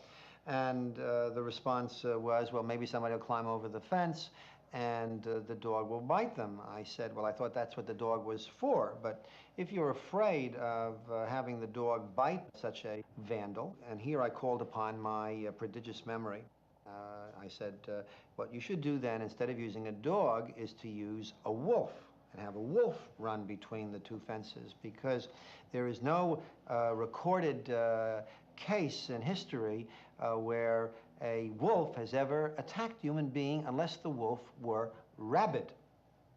And the response was, well, maybe somebody will climb over the fence and the dog will bite them. I said, well, I thought that's what the dog was for, but if you're afraid of having the dog bite such a vandal, and here I called upon my prodigious memory, I said, what you should do then, instead of using a dog, is to use a wolf, and have a wolf run between the 2 fences, because there is no recorded case in history where a wolf has ever attacked a human being unless the wolf were rabid,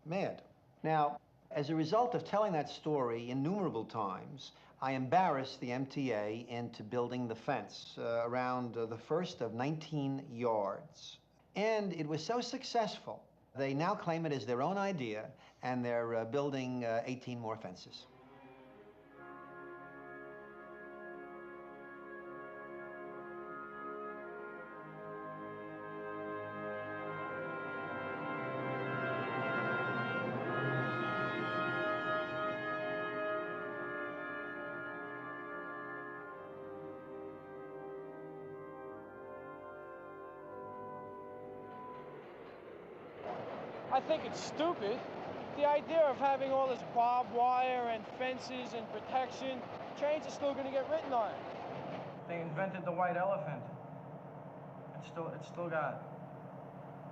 mad. Now, as a result of telling that story innumerable times, I embarrassed the MTA into building the fence around the first of 19 yards. And it was so successful, they now claim it as their own idea, and they're building 18 more fences. I think it's stupid. The idea of having all this barbed wire and fences and protection, trains are still going to get written on. They invented the white elephant. It's still got,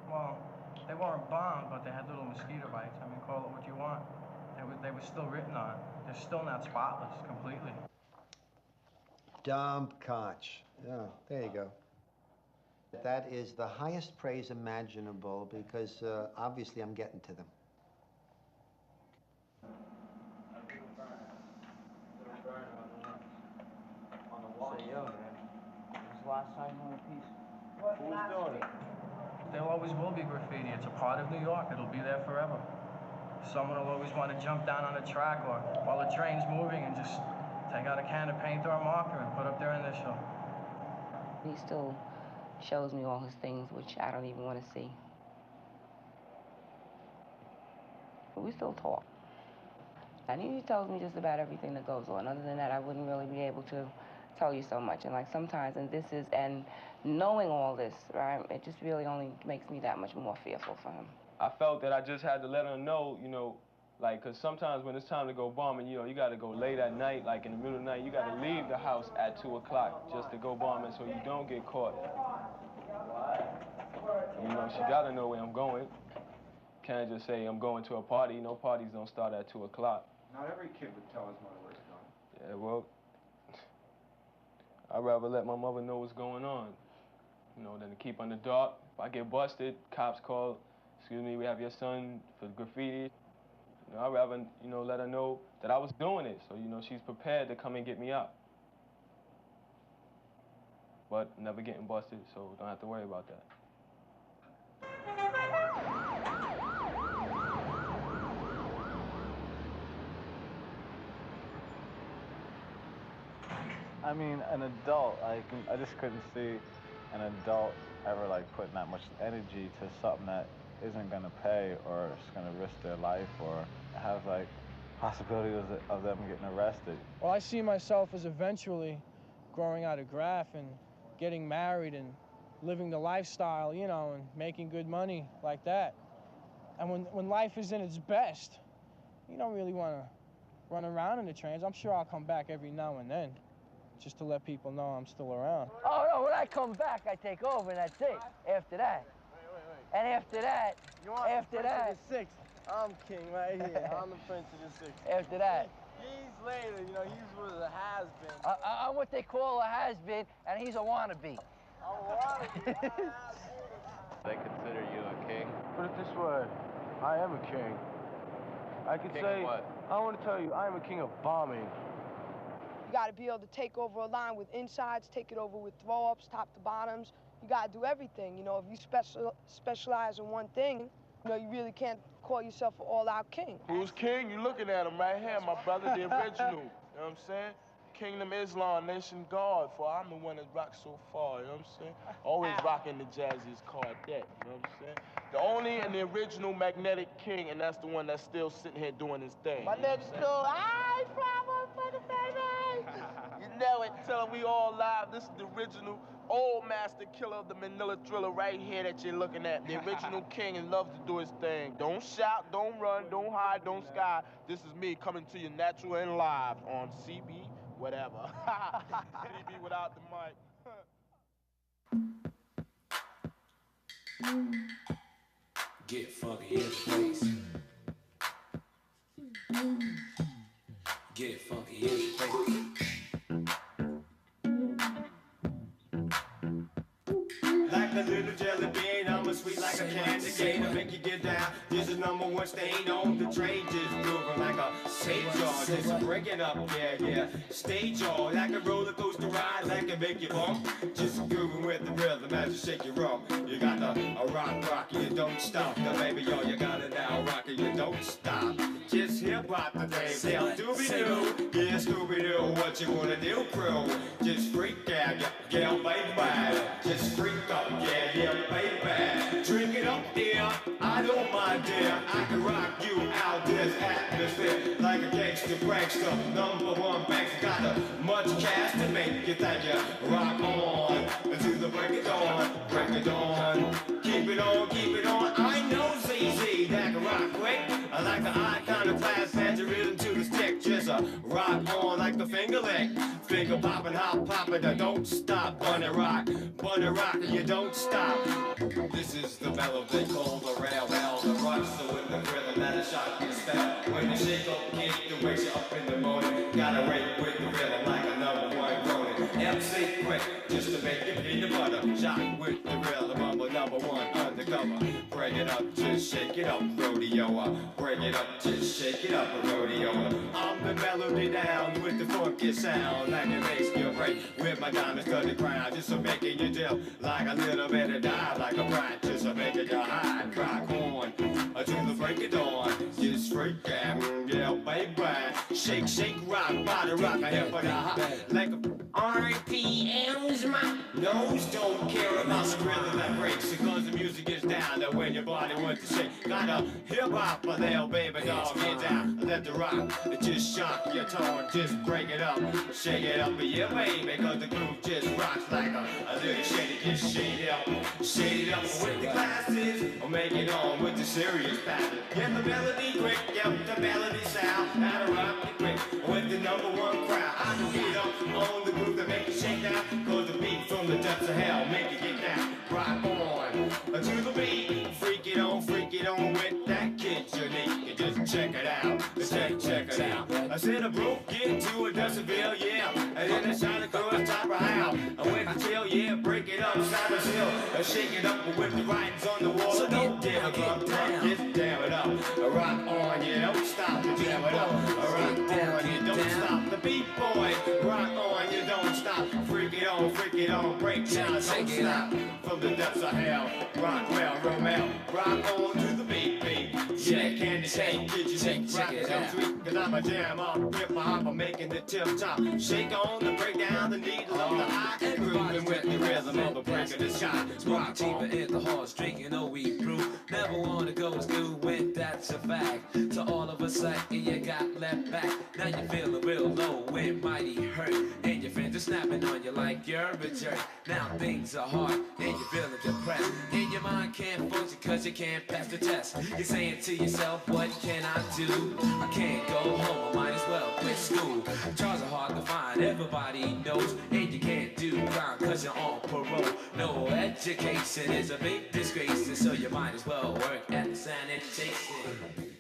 well, they weren't bombed, but they had little mosquito bites. I mean, call it what you want. They were still written on. They're still not spotless completely. Ed Koch. Yeah, there you go. That is the highest praise imaginable because obviously I'm getting to them. Say, yo, man, when's the last time you want a piece? Who's doing it? There always will be graffiti. It's a part of New York. It'll be there forever. Someone will always want to jump down on a track or while the train's moving and just take out a can of paint or a marker and put up their initial. He still shows me all his things, which I don't even want to see. But we still talk. And he tells me just about everything that goes on. Other than that, I wouldn't really be able to tell you so much. And like sometimes, and knowing all this, right, it just really only makes me that much more fearful for him. I felt that I just had to let him know, you know, like, because sometimes when it's time to go bombing, you know, you got to go late at night, like in the middle of the night, you got to leave the house at 2 o'clock just to go bombing so you don't get caught. You know, she got to know where I'm going. Can't just say I'm going to a party. You know, parties don't start at 2 o'clock. Not every kid would tell his mother where he's going. Yeah, well, I'd rather let my mother know what's going on, you know, than to keep in the dark. If I get busted, cops call, excuse me, we have your son for graffiti. You know, I'd rather, you know, let her know that I was doing it, so, you know, she's prepared to come and get me out. But never getting busted, so don't have to worry about that. I mean, an adult, I just couldn't see an adult ever like putting that much energy to something that isn't gonna pay or is gonna risk their life or has like possibilities of them getting arrested. Well, I see myself as eventually growing out of graph and getting married and living the lifestyle, you know, and making good money like that. And when life is in its best, you don't really want to run around in the trains. I'm sure I'll come back every now and then, just to let people know I'm still around. Oh, no, when I come back, I take over, and that's it. After that. And after that, You want the Prince of the Sixth? I'm king right here. I'm the Prince of the Sixth. After that. He's later, you know, he was a has-been. I'm what they call a has-been, and he's a wannabe. They consider you a king? Put it this way, I am a king. I could King say, of what? I want to tell you, I am a king of bombing. You got to be able to take over a line with insides, take it over with throw-ups, top to bottoms. You got to do everything. You know, if you specialize in one thing, You know, you really can't call yourself an all-out king. Who's king? You looking at him right here, my brother, the original. You know what I'm saying? Kingdom Islam, Nation Guard, for I'm the one that rocks so far, you know what I'm saying? Always rocking the jazziest Cardet, you know what I'm saying? The only and the original magnetic king, and that's the one that's still sitting here doing his thing. My nigga cool, aye, motherfucker, baby! You know it, tell him we all live. This is the original old master killer of the Manila Thriller right here that you're looking at. The original king and loves to do his thing. Don't shout, don't run, don't hide, don't sky. This is me coming to you natural and live on CB. Whatever. CB without the mic. Get funky in the place. Get funky in the place. Like a little jelly bean, I'm a sweet like a candy cane to make you get down. This is #1 stain on the train, just moving like a stage jaw, just breaking up, yeah. Stage jaw, like a roller coaster ride, like a make you bump. Just grooving with the rhythm as you shake your rump. You got a rock, you don't stop. The baby, yo, you got it now, rockin', you don't stop. Just hip hop the day, tell Doobie-Doo, yeah, Scooby-Doo, what you wanna do, crew? Just freak out, yeah, baby, just freak up, yeah, baby. Drink it up, dear, I don't mind, dear. I can rock you out this atmosphere like a gangster prankster. #1 banks got much cash to make you think you rock on until the break of dawn, break of dawn. Keep it on. I know ZZ that can rock quick. I like the iconoclast, hands your rhythm to the stick. Just rock on like the finger lick. Finger poppin', hop poppin', don't stop. Bunny rock, you don't stop. This is the melody called the rail, the rush. So in the rhythm that a shot can spell. When you shake up, kick to wake you up in the morning. Gotta rate with the rhythm like a #1 groaning. MC quick, just to make you peanut butter. Shot with the rhythm, I'm a #1 undercover. Break it up, just shake it up, rodeo. Break it up, just shake it up, rodeo. I'm the melody down with the funky sound, like it makes you break with my diamonds to the ground, just to making you dip like a little bit of dive, like a brat, just to making you high, rock on until the break of dawn. Just freak out, yeah, baby. Shake, rock, body rock, I hip for the hot, like a RPMs. My nose don't care about the rhythm that breaks, because the music is down. That when your body wants to shake, got a hip hop for there, baby dog, get down, let the rock, just shock your tone, just break it up, shake it up, yeah, baby, cause the groove just rocks like a little shady, just shade it up with the classes, or make it on with the serious pattern. Get the melody quick, get the melody sound, and rock it quick with the #1 crowd. I can beat up on the groove that make you shake down, cause the beat from the depths of hell make you get down, rock on to the beat, freak it on with that kid unique. You just check it out, check it out. I said a broke get to a decibel, yeah, and then I shot across top of how I went to chill, yeah, break it up, side of hill, shake it up with the writings on the wall. So get down, get it up, rock on, you don't stop, jam it up, rock on, you don't stop. The beat boy, rock on, you don't stop. Freak it on, break down, don't stop. From the depths of hell, rock well, Romeo, rock on to the beat. Yeah, candy shake, get you shake, rock it out. Cause I'm a jam on, hip hop, I'm making the tip top. Shake on the break down, the needle on the eye, and grooving with the rhythm of the break of the shot. Smoking cheaper in the halls, drinking OE brew. Never wanna go to school when that's a fact. So all of a sudden you got left back. Now you feeling real low and mighty hurt, and your friends are snapping on you like you're a jerk. Now things are hard and you're feeling depressed, and your mind can't function cause you can't pass the test. You're saying to yourself, what can I do? I can't go home, I might as well quit school. Jobs are hard to find, everybody knows, and you can't do crime cause you're on parole. No education is a big disgrace, and so you might as well work at the sanitation.